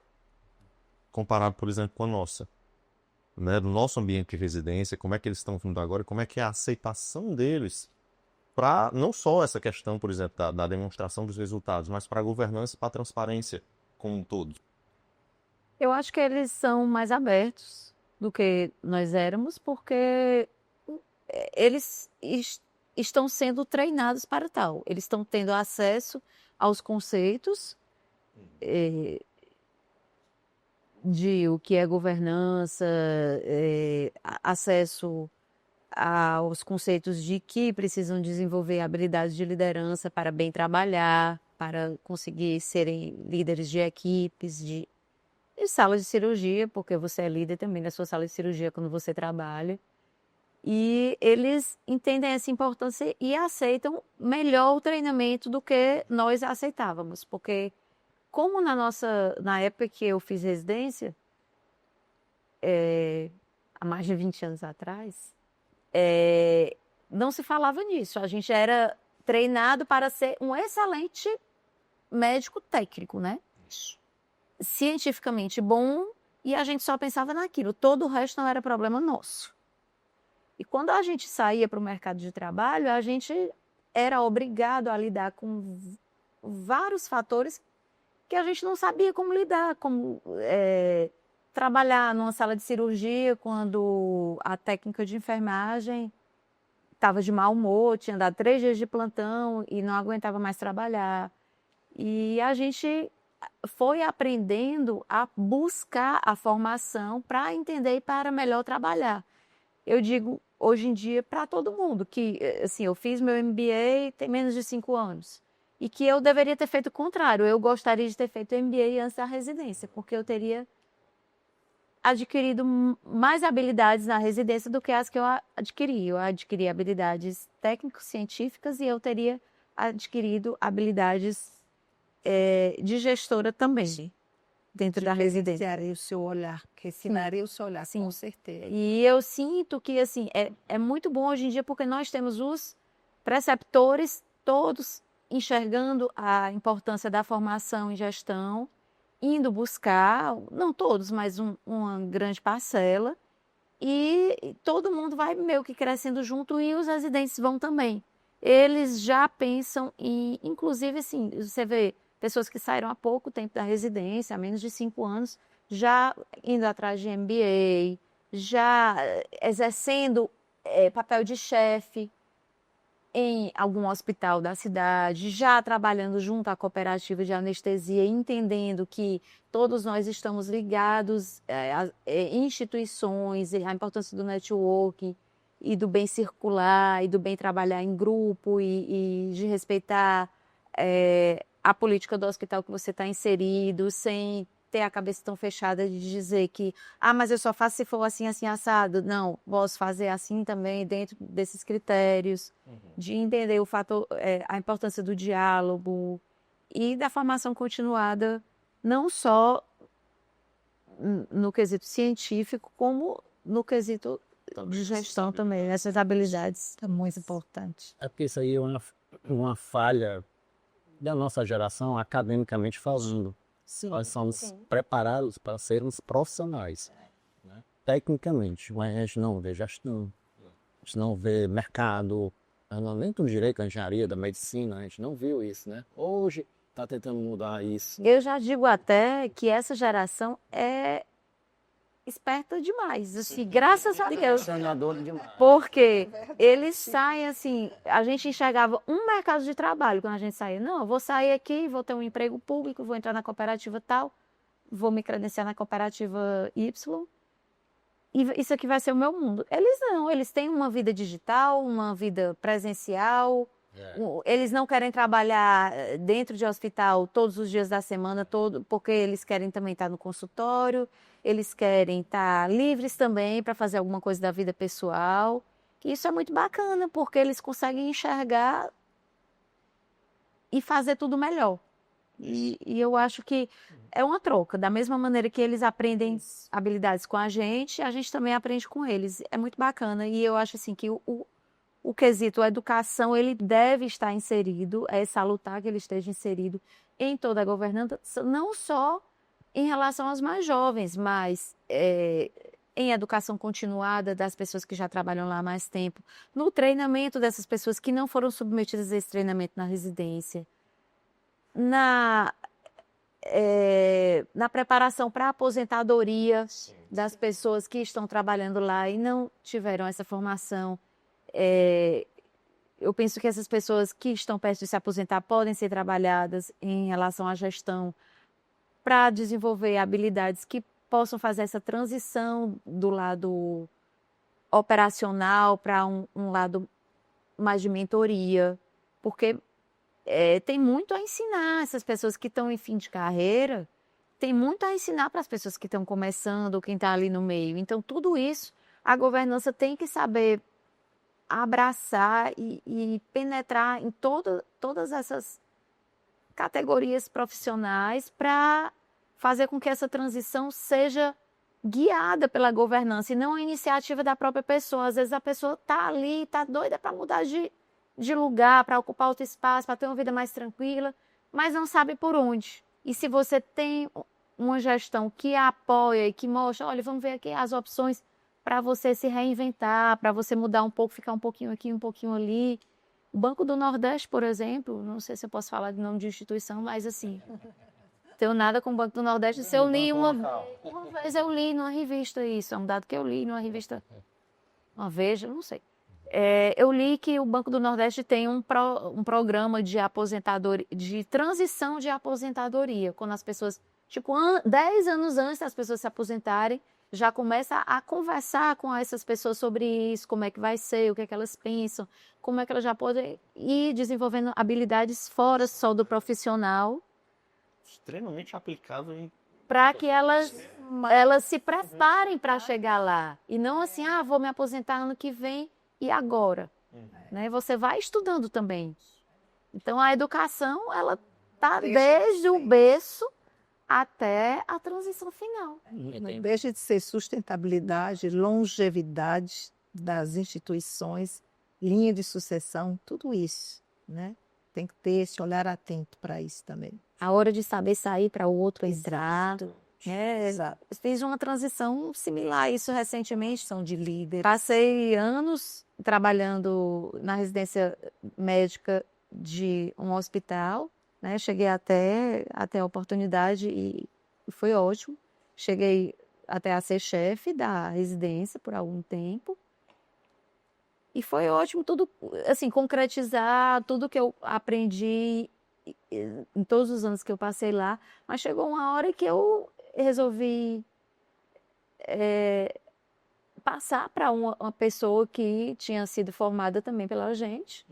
comparado, por exemplo, com a nossa? Né, do nosso ambiente de residência, como é que eles estão vindo agora, como é que é a aceitação deles para não só essa questão, por exemplo, da demonstração dos resultados, mas para a governança e para a transparência como um todo. Eu acho que eles são mais abertos do que nós éramos, porque eles estão sendo treinados para tal. Eles estão tendo acesso aos conceitos de o que é governança, acesso aos conceitos de que precisam desenvolver habilidades de liderança para bem trabalhar, para conseguir serem líderes de equipes, de salas de cirurgia, porque você é líder também na sua sala de cirurgia quando você trabalha. E eles entendem essa importância e aceitam melhor o treinamento do que nós aceitávamos, porque como na época que eu fiz residência, há mais de 20 anos atrás, não se falava nisso. A gente era treinado para ser um excelente médico técnico, né? Cientificamente bom, e a gente só pensava naquilo. Todo o resto não era problema nosso. E quando a gente saía para o mercado de trabalho, a gente era obrigado a lidar com vários fatores que a gente não sabia como lidar, como trabalhar numa sala de cirurgia quando a técnica de enfermagem estava de mau humor, tinha dado 3 dias de plantão e não aguentava mais trabalhar. E a gente foi aprendendo a buscar a formação para entender e para melhor trabalhar. Eu digo hoje em dia para todo mundo que, assim, eu fiz meu MBA tem menos de 5 anos. E que eu deveria ter feito o contrário. Eu gostaria de ter feito o MBA antes da residência, porque eu teria adquirido mais habilidades na residência do que as que eu adquiri. Eu adquiri habilidades técnico-científicas e eu teria adquirido habilidades de gestora também, dentro da residência. Gerenciarei o seu olhar, que ensinarei o seu olhar, Sim. com certeza. E eu sinto que assim, é muito bom hoje em dia, porque nós temos os preceptores todos enxergando a importância da formação em gestão, indo buscar, não todos, mas uma grande parcela, e todo mundo vai meio que crescendo junto e os residentes vão também. Eles já pensam em, inclusive assim, você vê pessoas que saíram há pouco tempo da residência, há menos de 5 anos, já indo atrás de MBA, já exercendo papel de chefe em algum hospital da cidade, já trabalhando junto à cooperativa de anestesia, entendendo que todos nós estamos ligados a instituições, a importância do networking e do bem circular e do bem trabalhar em grupo e de respeitar a política do hospital que você está inserido, sem ter a cabeça tão fechada de dizer que, mas eu só faço se for assim, assim, assado. Não, posso fazer assim também, dentro desses critérios, de entender o fator, a importância do diálogo e da formação continuada, não só no quesito científico, como no quesito de gestão também. Essas habilidades É muito importante. É porque isso aí é uma falha da nossa geração, academicamente falando. Nós somos preparados para sermos profissionais, né? Tecnicamente, mas a gente não vê gestão, a gente não vê mercado, nem do direito, da engenharia, da medicina, a gente não viu isso, né? Hoje está tentando mudar isso. Eu já digo até que essa geração é esperta demais, assim, graças a Deus. Sonhador demais. Porque eles saem assim, a gente enxergava um mercado de trabalho quando a gente saía. Não, eu vou sair aqui, vou ter um emprego público, vou entrar na cooperativa tal, vou me credenciar na cooperativa Y, e isso aqui vai ser o meu mundo. Eles não, eles têm uma vida digital, uma vida presencial, eles não querem trabalhar dentro de hospital todos os dias da semana, porque eles querem também estar no consultório, eles querem estar livres também para fazer alguma coisa da vida pessoal. E isso é muito bacana, porque eles conseguem enxergar e fazer tudo melhor. E eu acho que é uma troca. Da mesma maneira que eles aprendem habilidades com a gente também aprende com eles. É muito bacana. E eu acho assim que o quesito, a educação, ele deve estar inserido, é salutar que ele esteja inserido em toda a governança, não só em relação aos mais jovens, mas em educação continuada das pessoas que já trabalham lá há mais tempo, no treinamento dessas pessoas que não foram submetidas a esse treinamento na residência, na preparação para a aposentadoria das pessoas que estão trabalhando lá e não tiveram essa formação. Eu penso que essas pessoas que estão perto de se aposentar podem ser trabalhadas em relação à gestão para desenvolver habilidades que possam fazer essa transição do lado operacional para um lado mais de mentoria, porque tem muito a ensinar essas pessoas que estão em fim de carreira, tem muito a ensinar para as pessoas que estão começando ou quem está ali no meio. Então, tudo isso, a governança tem que saber abraçar e penetrar em todas essas categorias profissionais para fazer com que essa transição seja guiada pela governança e não a iniciativa da própria pessoa. Às vezes a pessoa está ali, está doida para mudar de lugar, para ocupar outro espaço, para ter uma vida mais tranquila, mas não sabe por onde. E se você tem uma gestão que apoia e que mostra, olha, vamos ver aqui as opções para você se reinventar, para você mudar um pouco, ficar um pouquinho aqui, um pouquinho ali. O Banco do Nordeste, por exemplo, não sei se eu posso falar de nome de instituição, mas assim, tenho nada com o Banco do Nordeste. Se eu li uma vez eu li numa revista isso, é um dado que eu li numa revista, uma Veja, não sei. Eu li que o Banco do Nordeste tem um programa de aposentadoria, de transição de aposentadoria, quando as pessoas, 10 anos antes das pessoas se aposentarem, já começa a conversar com essas pessoas sobre isso, como é que vai ser, o que é que elas pensam, como é que elas já podem ir desenvolvendo habilidades fora só do profissional. Extremamente aplicável em... Para que elas se preparem para chegar lá. E não assim, vou me aposentar ano que vem e agora. Né? Você vai estudando também. Então, a educação, ela está desde o berço até a transição final. Não deixa de ser sustentabilidade, longevidade das instituições, linha de sucessão, tudo isso, né? Tem que ter esse olhar atento para isso também. A hora de saber sair para o outro entrar. Exato. Fiz uma transição similar a isso recentemente. São de líder. Passei anos trabalhando na residência médica de um hospital, né? Cheguei até a oportunidade e foi ótimo. Cheguei até a ser chefe da residência por algum tempo. E foi ótimo tudo, assim, concretizar tudo que eu aprendi em todos os anos que eu passei lá. Mas chegou uma hora que eu resolvi passar para uma pessoa que tinha sido formada também pela gente.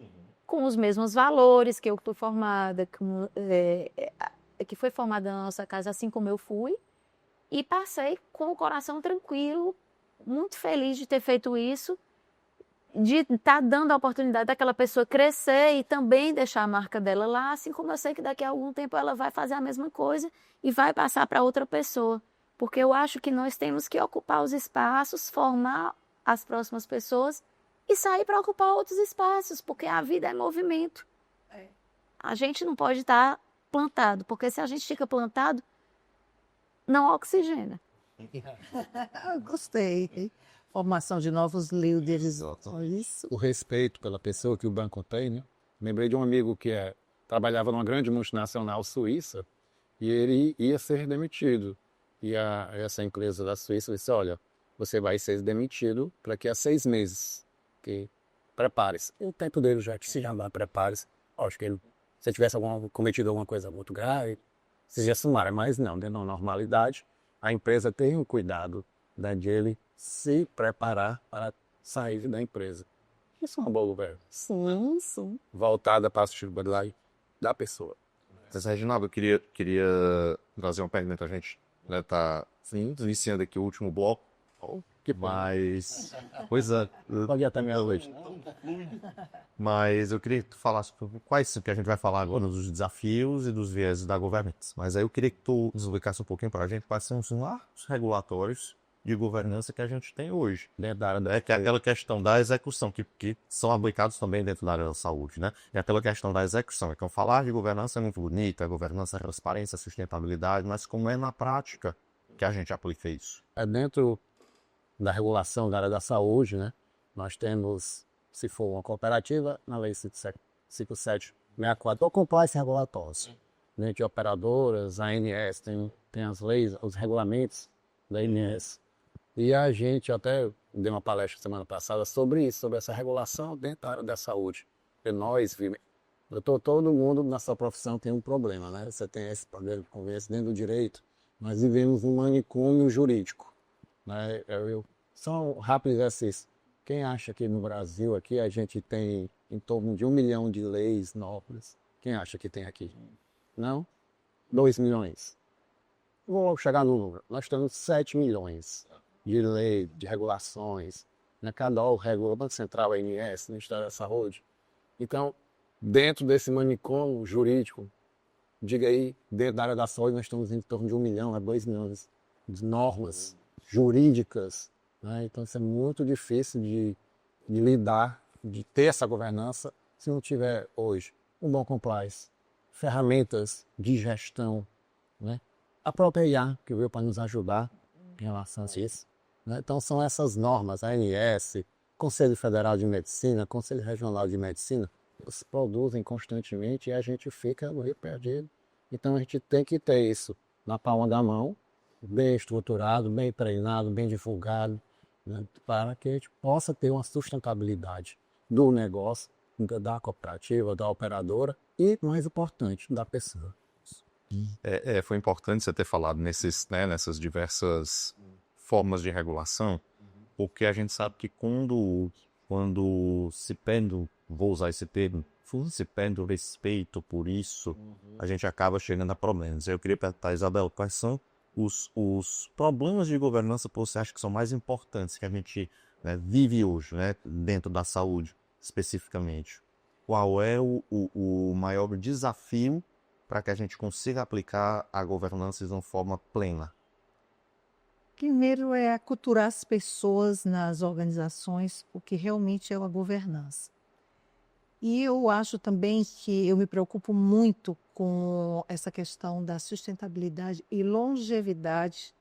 com os mesmos valores que eu fui formada, que foi formada na nossa casa, assim como eu fui, e passei com o coração tranquilo, muito feliz de ter feito isso, de estar dando a oportunidade daquela pessoa crescer e também deixar a marca dela lá, assim como eu sei que daqui a algum tempo ela vai fazer a mesma coisa e vai passar para outra pessoa. Porque eu acho que nós temos que ocupar os espaços, formar as próximas pessoas e sair para ocupar outros espaços, porque a vida é movimento. A gente não pode estar plantado, porque se a gente fica plantado, não oxigena. Gostei. Formação de novos líderes. Isso. O respeito pela pessoa que o banco tem, né? Lembrei de um amigo que trabalhava numa grande multinacional suíça e ele ia ser demitido. E essa empresa da Suíça disse, olha, você vai ser demitido daqui a 6 meses. Que prepare-se. O tempo dele já que se já prepare-se. Acho que ele, se tivesse cometido alguma coisa muito grave, vocês já sumaram. Mas não, dentro da normalidade, a empresa tem um cuidado de ele se preparar para sair da empresa. Isso é uma boa governo. Sim, sim. Voltada para a sustentabilidade da pessoa. Reginaldo, eu queria trazer uma pergunta a gente. Né, tá iniciando aqui o último bloco. Mas. Pois é. Pode ir até meia-noite. Mas eu queria que tu falasse quais que a gente vai falar agora, dos desafios e dos vieses da governança. Mas aí eu queria que tu explicasse um pouquinho para a gente quais são os marcos regulatórios de governança que a gente tem hoje, dentro da área, que é aquela questão da execução, que são aplicados também dentro da área da saúde, né? E aquela questão da execução. Então, falar de governança é muito bonito, é governança, é transparência, é sustentabilidade, mas como é na prática que a gente aplica isso? É dentro da regulação da área da saúde, né? Nós temos, se for uma cooperativa, na Lei 5764, ou compliance regulatórios. Dentro de operadoras, a ANS, tem as leis, os regulamentos da ANS. E a gente até deu uma palestra semana passada sobre isso, sobre essa regulação dentro da área da saúde. Porque nós vivemos, todo mundo na sua profissão tem um problema, né? Você tem esse problema de convivência dentro do direito. Nós vivemos um manicômio jurídico, né? Só um rápido exercício. Quem acha que no Brasil aqui a gente tem em torno de 1 milhão de leis novas? Quem acha que tem aqui? Não? 2 milhões. Vou chegar no número. Nós temos 7 milhões de leis, de regulações. Né? Cada órgão regula, o Banco Central, a ANS, o Ministério da Saúde. Então, dentro desse manicômio jurídico, diga aí, dentro da área da saúde, nós estamos em torno de 1 milhão a 2 milhões de normas jurídicas. Né? Então, isso é muito difícil de lidar, de ter essa governança, se não tiver hoje um bom compliance, ferramentas de gestão, né? A própria IA, que veio para nos ajudar em relação a isso. Né? Então, são essas normas, a ANS, Conselho Federal de Medicina, Conselho Regional de Medicina, se produzem constantemente e a gente fica meio perdido. Então, a gente tem que ter isso na palma da mão, bem estruturado, bem treinado, bem divulgado, né? Para que a gente possa ter uma sustentabilidade do negócio, da cooperativa, da operadora e, mais importante, da pessoa. Foi importante você ter falado nessas diversas formas de regulação, porque a gente sabe que quando se perde, vou usar esse termo, se perde o respeito por isso, a gente acaba chegando a problemas. Eu queria perguntar, Isabel, quais são os problemas de governança que você acha que são mais importantes que a gente vive hoje, né, dentro da saúde, especificamente? Qual é o maior desafio para que a gente consiga aplicar a governança de uma forma plena? Primeiro é aculturar as pessoas nas organizações, o que realmente é a governança. E eu acho também que eu me preocupo muito com essa questão da sustentabilidade e longevidade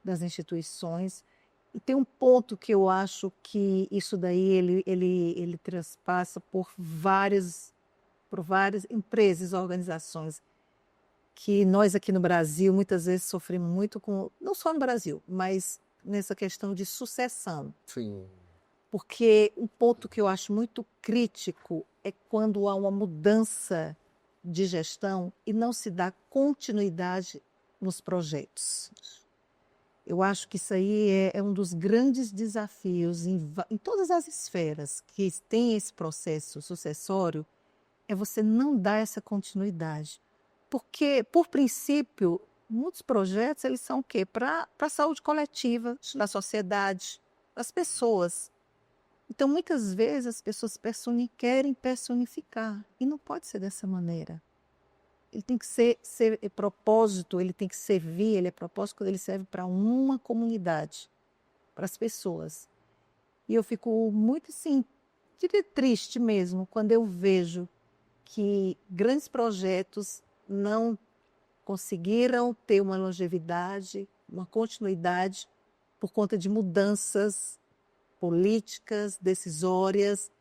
das instituições. E tem um ponto que eu acho que isso daí ele transpassa por várias empresas, organizações, que nós aqui no Brasil muitas vezes sofremos muito com, não só no Brasil, mas nessa questão de sucessão. Sim. Porque um ponto que eu acho muito crítico é quando há uma mudança de gestão e não se dá continuidade nos projetos. Eu acho que isso aí é um dos grandes desafios em todas as esferas que tem esse processo sucessório, é você não dar essa continuidade. Porque, por princípio, muitos projetos eles são o quê? Para a saúde coletiva da sociedade, das pessoas. Então, muitas vezes, as pessoas querem personificar. E não pode ser dessa maneira. Ele tem que ser propósito, ele tem que servir, ele é propósito quando ele serve para uma comunidade, para as pessoas. E eu fico muito, assim, triste mesmo, quando eu vejo que grandes projetos não conseguiram ter uma longevidade, uma continuidade, por conta de mudanças políticas, decisórias,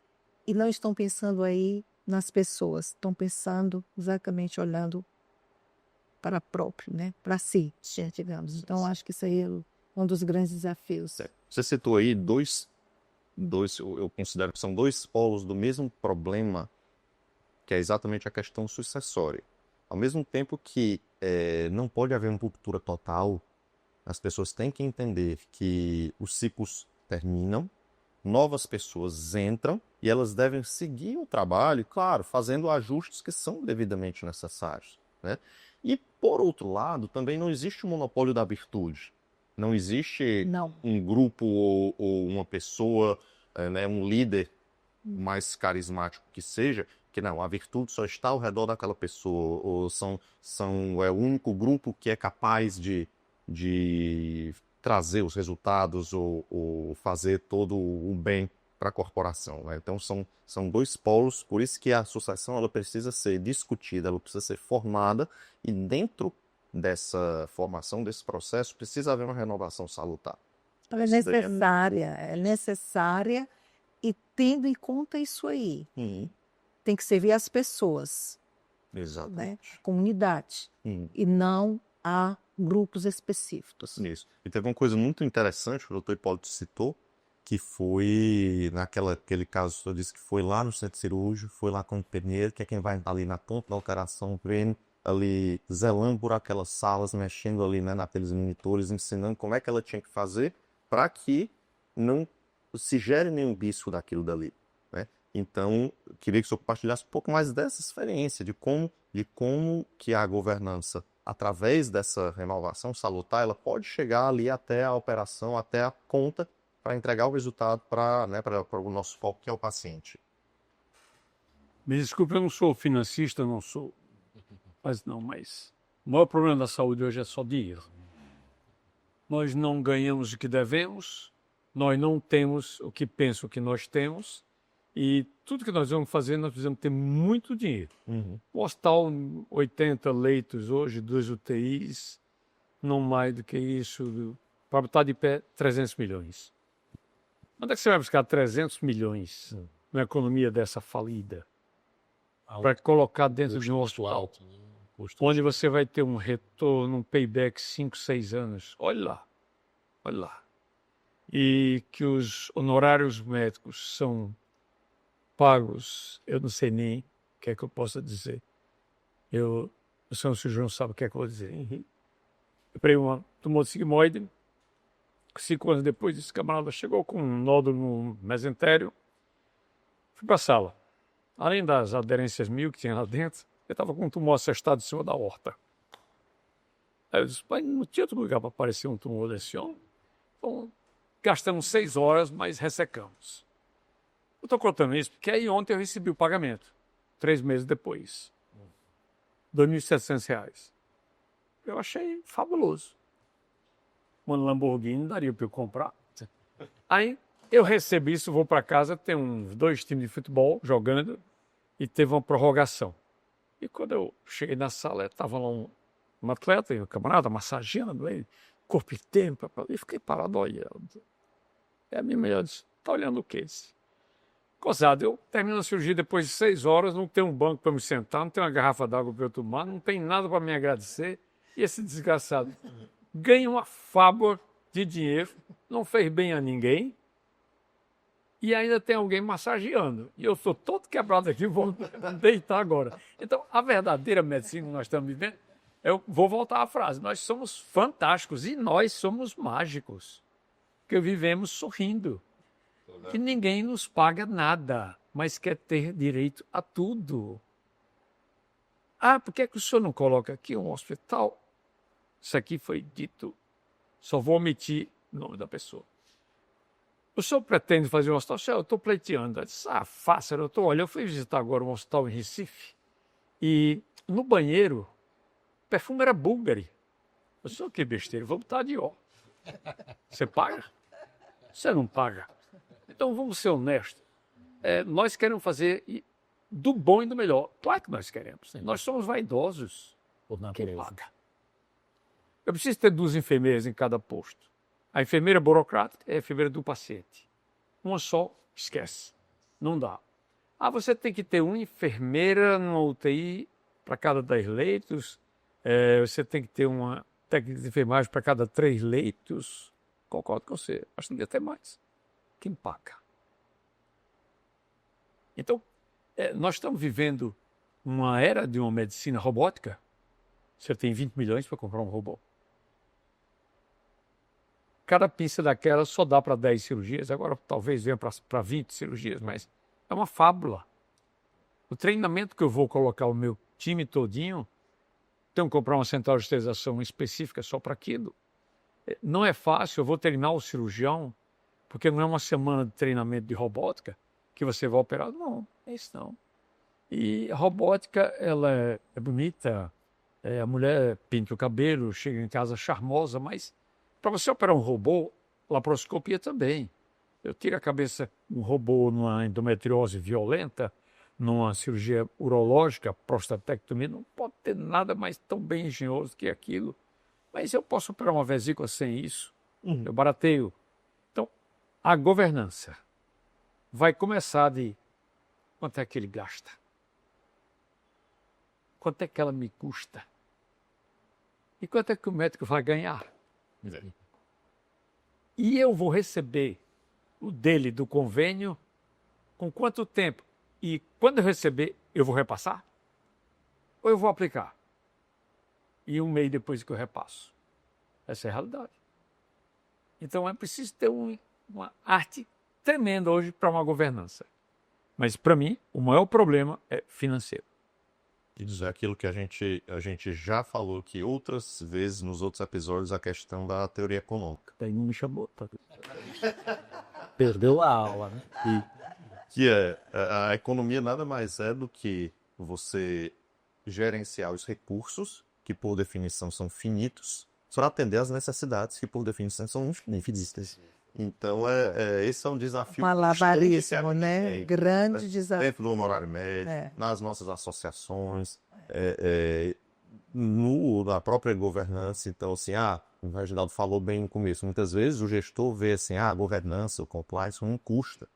e não estão pensando aí nas pessoas, estão pensando exatamente olhando para próprio, né? Para si, digamos. Então, acho que isso aí é um dos grandes desafios. Você citou aí eu considero que são dois polos do mesmo problema, que é exatamente a questão sucessória. Ao mesmo tempo que não pode haver uma ruptura total, as pessoas têm que entender que os ciclos terminam, novas pessoas entram e elas devem seguir o trabalho, claro, fazendo ajustes que são devidamente necessários, né? E, por outro lado, também não existe o monopólio da virtude. Não existe um grupo ou uma pessoa, né, um líder mais carismático que seja, que não, a virtude só está ao redor daquela pessoa, ou é o único grupo que é capaz de trazer os resultados ou fazer todo o bem para a corporação, né? Então são dois polos, por isso que a sucessão ela precisa ser discutida, ela precisa ser formada, e dentro dessa formação, desse processo, precisa haver uma renovação salutar. Ela é necessária, e tendo em conta isso aí, tem que servir as pessoas, né? A comunidade, e não a grupos específicos. Isso. E teve uma coisa muito interessante que o doutor Hipólito citou, que foi naquele caso que eu disse que foi lá no centro cirúrgico, foi lá com o enfermeiro, que é quem vai estar ali na ponta da operação, vendo ali, zelando por aquelas salas, mexendo ali, né, naqueles monitores, ensinando como é que ela tinha que fazer para que não se gere nenhum risco daquilo dali, né? Então, eu queria que o senhor compartilhasse um pouco mais dessa experiência, de como que a governança, através dessa renovação salutar, ela pode chegar ali até a operação, até a conta, para entregar o resultado para o nosso foco, que é o paciente. Me desculpe, eu não sou financista, não sou. Mas o maior problema da saúde hoje é só dinheiro. Nós não ganhamos o que devemos, nós não temos o que pensam que nós temos, e tudo que nós vamos fazer, nós precisamos ter muito dinheiro. O hospital, 80 leitos hoje, 2 UTIs, não mais do que isso, para botar de pé 300 milhões. Onde é que você vai buscar 300 milhões numa economia dessa falida? Para colocar dentro de um hospital, onde você vai ter um retorno, um payback 5, 6 anos. Olha lá. E que os honorários médicos são pagos, eu não sei nem o que é que eu possa dizer. O senhor cirurgião sabe o que é que eu vou dizer. Eu peguei uma tumor sigmoide, 5 anos depois, esse camarada chegou com um nódulo no mesentério, fui para a sala. Além das aderências 1000 que tinha lá dentro, eu estava com um tumor acestado em cima da horta. Aí eu disse, pai, não tinha outro lugar para aparecer um tumor desse homem? Bom, gastamos 6 horas, mas ressecamos. Eu estou contando isso porque aí ontem eu recebi o pagamento, 3 meses depois. R$ 2.700. Eu achei fabuloso. Uma Lamborghini daria para eu comprar. Aí eu recebi isso, vou para casa, tem uns 2 times de futebol jogando e teve uma prorrogação. E quando eu cheguei na sala, estava lá um atleta e um camarada massageando ele, corpo inteiro, e fiquei parado olhando. E a minha mulher disse, tá olhando o que esse? Gozado, eu termino a cirurgia depois de 6 horas, não tenho um banco para me sentar, não tenho uma garrafa d'água para eu tomar, não tem nada para me agradecer. E esse desgraçado ganha uma fábula de dinheiro, não fez bem a ninguém, e ainda tem alguém massageando. E eu estou todo quebrado aqui, vou deitar agora. Então, a verdadeira medicina que nós estamos vivendo, eu vou voltar à frase, nós somos fantásticos e nós somos mágicos, porque vivemos sorrindo. E ninguém nos paga nada, mas quer ter direito a tudo. por que é que o senhor não coloca aqui um hospital? Isso aqui foi dito, só vou omitir o nome da pessoa. O senhor pretende fazer um hospital? Eu estou pleiteando. Eu disse, faça, doutor. Olha, eu fui visitar agora um hospital em Recife e no banheiro o perfume era Bulgari. Eu disse, que besteira, vou botar Dior. Você paga? Você não paga. Então vamos ser honestos. Nós queremos fazer do bom e do melhor. Claro que nós queremos. Sim. Nós somos vaidosos. Por Quem natureza. paga? Eu preciso ter 2 enfermeiras em cada posto. A enfermeira burocrática é a enfermeira do paciente. Uma só, esquece. Não dá. Você tem que ter uma enfermeira na UTI para cada 10 leitos. Você tem que ter uma técnica de enfermagem para cada 3 leitos. Concordo com você. Acho que devia ter mais. Quem paga? Então, nós estamos vivendo uma era de uma medicina robótica. Você tem 20 milhões para comprar um robô. Cada pinça daquela só dá para 10 cirurgias, agora talvez venha para 20 cirurgias, mas é uma fábula. O treinamento que eu vou colocar o meu time todinho, tenho que comprar uma central de esterilização específica só para aquilo. Não é fácil, eu vou treinar o cirurgião, porque não é uma semana de treinamento de robótica que você vai operar. Não, é isso não. E a robótica, ela é bonita, a mulher pinta o cabelo, chega em casa charmosa, mas para você operar um robô, laparoscopia também. Eu tiro a cabeça um robô numa endometriose violenta, numa cirurgia urológica, prostatectomia, não pode ter nada mais tão bem engenhoso que aquilo. Mas eu posso operar uma vesícula sem isso. Eu barateio. Então, a governança vai começar de quanto é que ele gasta? Quanto é que ela me custa? E quanto é que o médico vai ganhar? E eu vou receber o dele do convênio com quanto tempo? E quando eu receber, eu vou repassar? Ou eu vou aplicar? E um mês depois que eu repasso. Essa é a realidade. Então é preciso ter uma arte tremenda hoje para uma governança. Mas para mim, o maior problema é financeiro. E dizer aquilo que a gente já falou aqui outras vezes nos outros episódios, a questão da teoria econômica. Daí não me chamou. Perdeu a aula, né? Que a economia nada mais é do que você gerenciar os recursos, que por definição são finitos, para atender às necessidades, que por definição são infinitas. Então, esse é um desafio. Malabarismo, né? Grande desafio. Dentro do horário médio, nas nossas associações, na própria governança. Então, assim, o Reginaldo falou bem no começo, muitas vezes o gestor vê assim, a governança, o compliance não custa,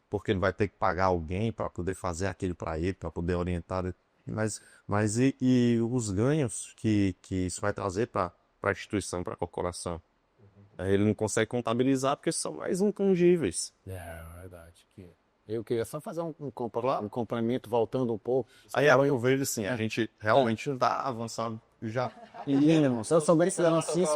porque ele vai ter que pagar alguém para poder fazer aquilo para ele, para poder orientar. Mas os ganhos que isso vai trazer para a instituição, para a corporação? Ele não consegue contabilizar porque são mais intangíveis. É verdade. Eu queria só fazer um complemento, voltando um pouco. Aí eu vejo assim, a gente realmente está avançando já. Eu sou bem financista,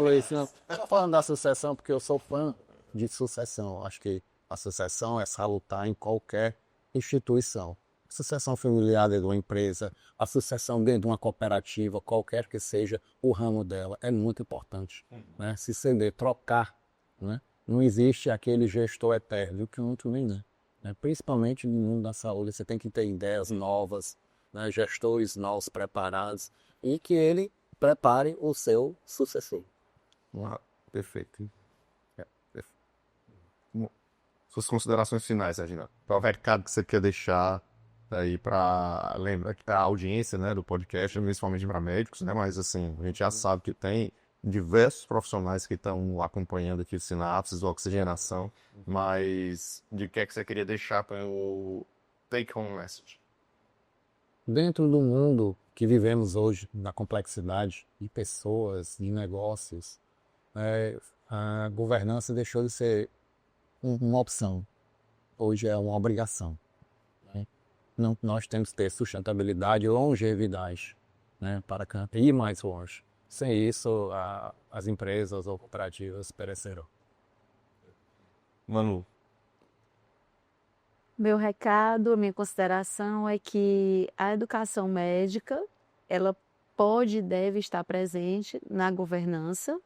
só falando da sucessão, porque eu sou fã de sucessão. Acho que a sucessão é salutar em qualquer instituição. A sucessão familiar dentro de uma empresa, a sucessão dentro de uma cooperativa, qualquer que seja o ramo dela, é muito importante. Né? Se ceder, trocar. Né? Não existe aquele gestor eterno, que outro nem é. Né? Principalmente no mundo da saúde, você tem que ter ideias novas, né? Gestores novos, preparados, e que ele prepare o seu sucessor. Perfeito. Suas considerações finais, Regina. Qual é o recado que você quer deixar aí para a audiência, né, do podcast, principalmente para médicos, né? Mas assim, a gente já sabe que tem diversos profissionais que estão acompanhando aqui o Sinapses, oxigenação, mas de que é que você queria deixar para o take-home message? Dentro do mundo que vivemos hoje, na complexidade de pessoas, de negócios, a governança deixou de ser uma opção. Hoje é uma obrigação. Né? Nós temos que ter sustentabilidade e longevidade, né, para ir mais longe. Sem isso, as empresas ou cooperativas perecerão. Manu. Meu recado, minha consideração é que a educação médica ela pode e deve estar presente na governança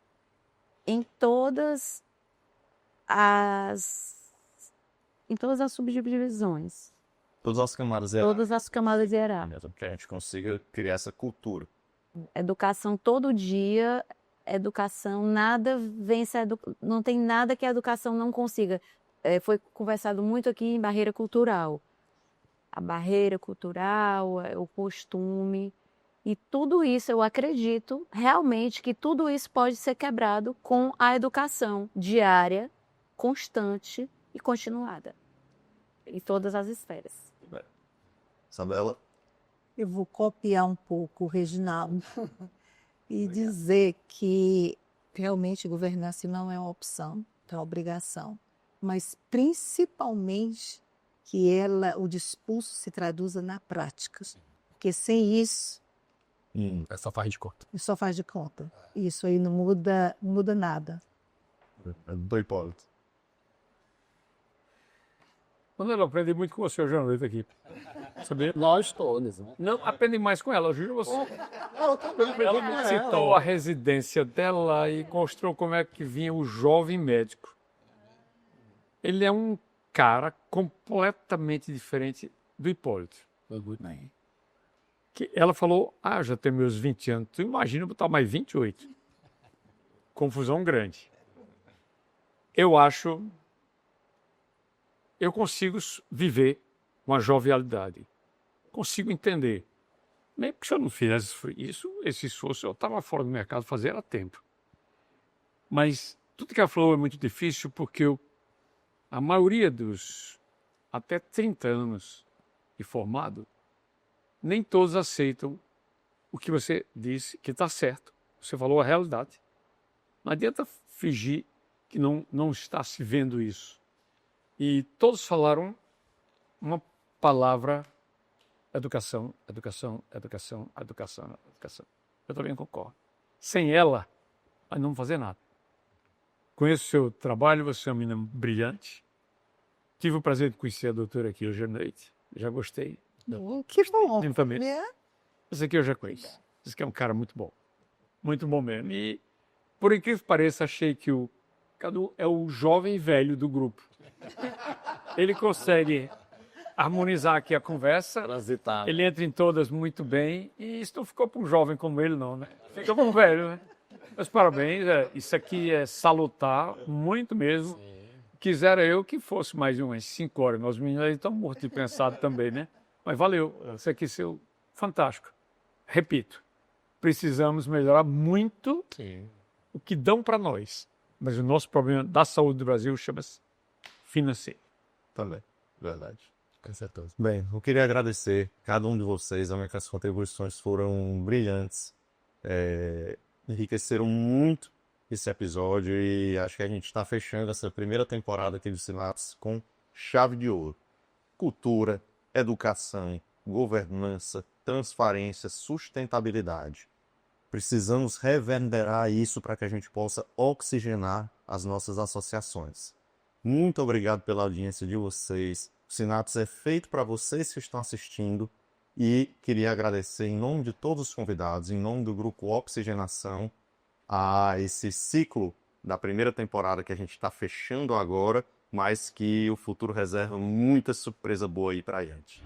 em todas as subdivisões, Todas as camadas todas as camadas hierárquicas. mesmo, que a gente consiga criar essa cultura. Educação todo dia, educação, nada vence não tem nada que a educação não consiga. Foi conversado muito aqui em barreira cultural. A barreira cultural, o costume, e tudo isso eu acredito realmente que tudo isso pode ser quebrado com a educação diária, constante e continuada, em todas as esferas. Isabela? Eu vou copiar um pouco o Reginaldo e dizer que realmente governança não é uma opção, é uma obrigação, mas principalmente que o discurso se traduza na prática, porque sem isso É só faz de conta. só faz de conta. Isso aí não muda nada. Do Hipólito. Quando eu aprendi muito com o senhor Janete aqui. Sabia? Nós todos, né? Não, aprendi mais com ela, eu juro a você. Ela me citou a residência dela e mostrou como é que vinha o jovem médico. Ele é um cara completamente diferente do Hipólito. Que ela falou, já tenho meus 20 anos, tu imagina botar mais 28. Confusão grande. Eu consigo viver uma jovialidade. Consigo entender. Nem porque se eu não fizesse isso, esse esforço, eu estava fora do mercado fazia tempo. Mas tudo que ela falou é muito difícil porque a maioria dos até 30 anos de formado, nem todos aceitam o que você disse que está certo. Você falou a realidade. Não adianta fingir que não está se vendo isso. E todos falaram uma palavra: educação, educação, educação, educação, educação. Eu também concordo. Sem ela, nós não vamos fazer nada. Conheço o seu trabalho, você é uma menina brilhante. Tive o prazer de conhecer a doutora aqui hoje à noite. Já gostei. Que bom. Eu também. Né? Esse aqui eu já conheço. Esse aqui é um cara muito bom. Muito bom mesmo. E, por incrível que pareça, achei que o Cadu é o jovem velho do grupo. Ele consegue harmonizar aqui a conversa. Transitar. Ele entra em todas muito bem. E isso não ficou para um jovem como ele, não, né? Fica para um velho, né? Mas parabéns. Isso aqui é salutar, muito mesmo. Quisera eu que fosse mais umas 5 horas. Nós meninos estão mortos de pensado também, né? Mas valeu. Isso aqui seu fantástico. Repito, precisamos melhorar muito o que dão para nós. Mas o nosso problema da saúde do Brasil chama-se financeiro. Também, verdade. Com certeza. Bem, eu queria agradecer cada um de vocês. As contribuições foram brilhantes. Enriqueceram muito esse episódio e acho que a gente está fechando essa primeira temporada aqui do Sinapse com chave de ouro. Cultura, educação, governança, transparência, sustentabilidade. Precisamos reverberar isso para que a gente possa oxigenar as nossas associações. Muito obrigado pela audiência de vocês. O Sinapse é feito para vocês que estão assistindo e queria agradecer em nome de todos os convidados, em nome do Grupo Oxigenação, a esse ciclo da primeira temporada que a gente está fechando agora, mas que o futuro reserva muita surpresa boa aí para a gente.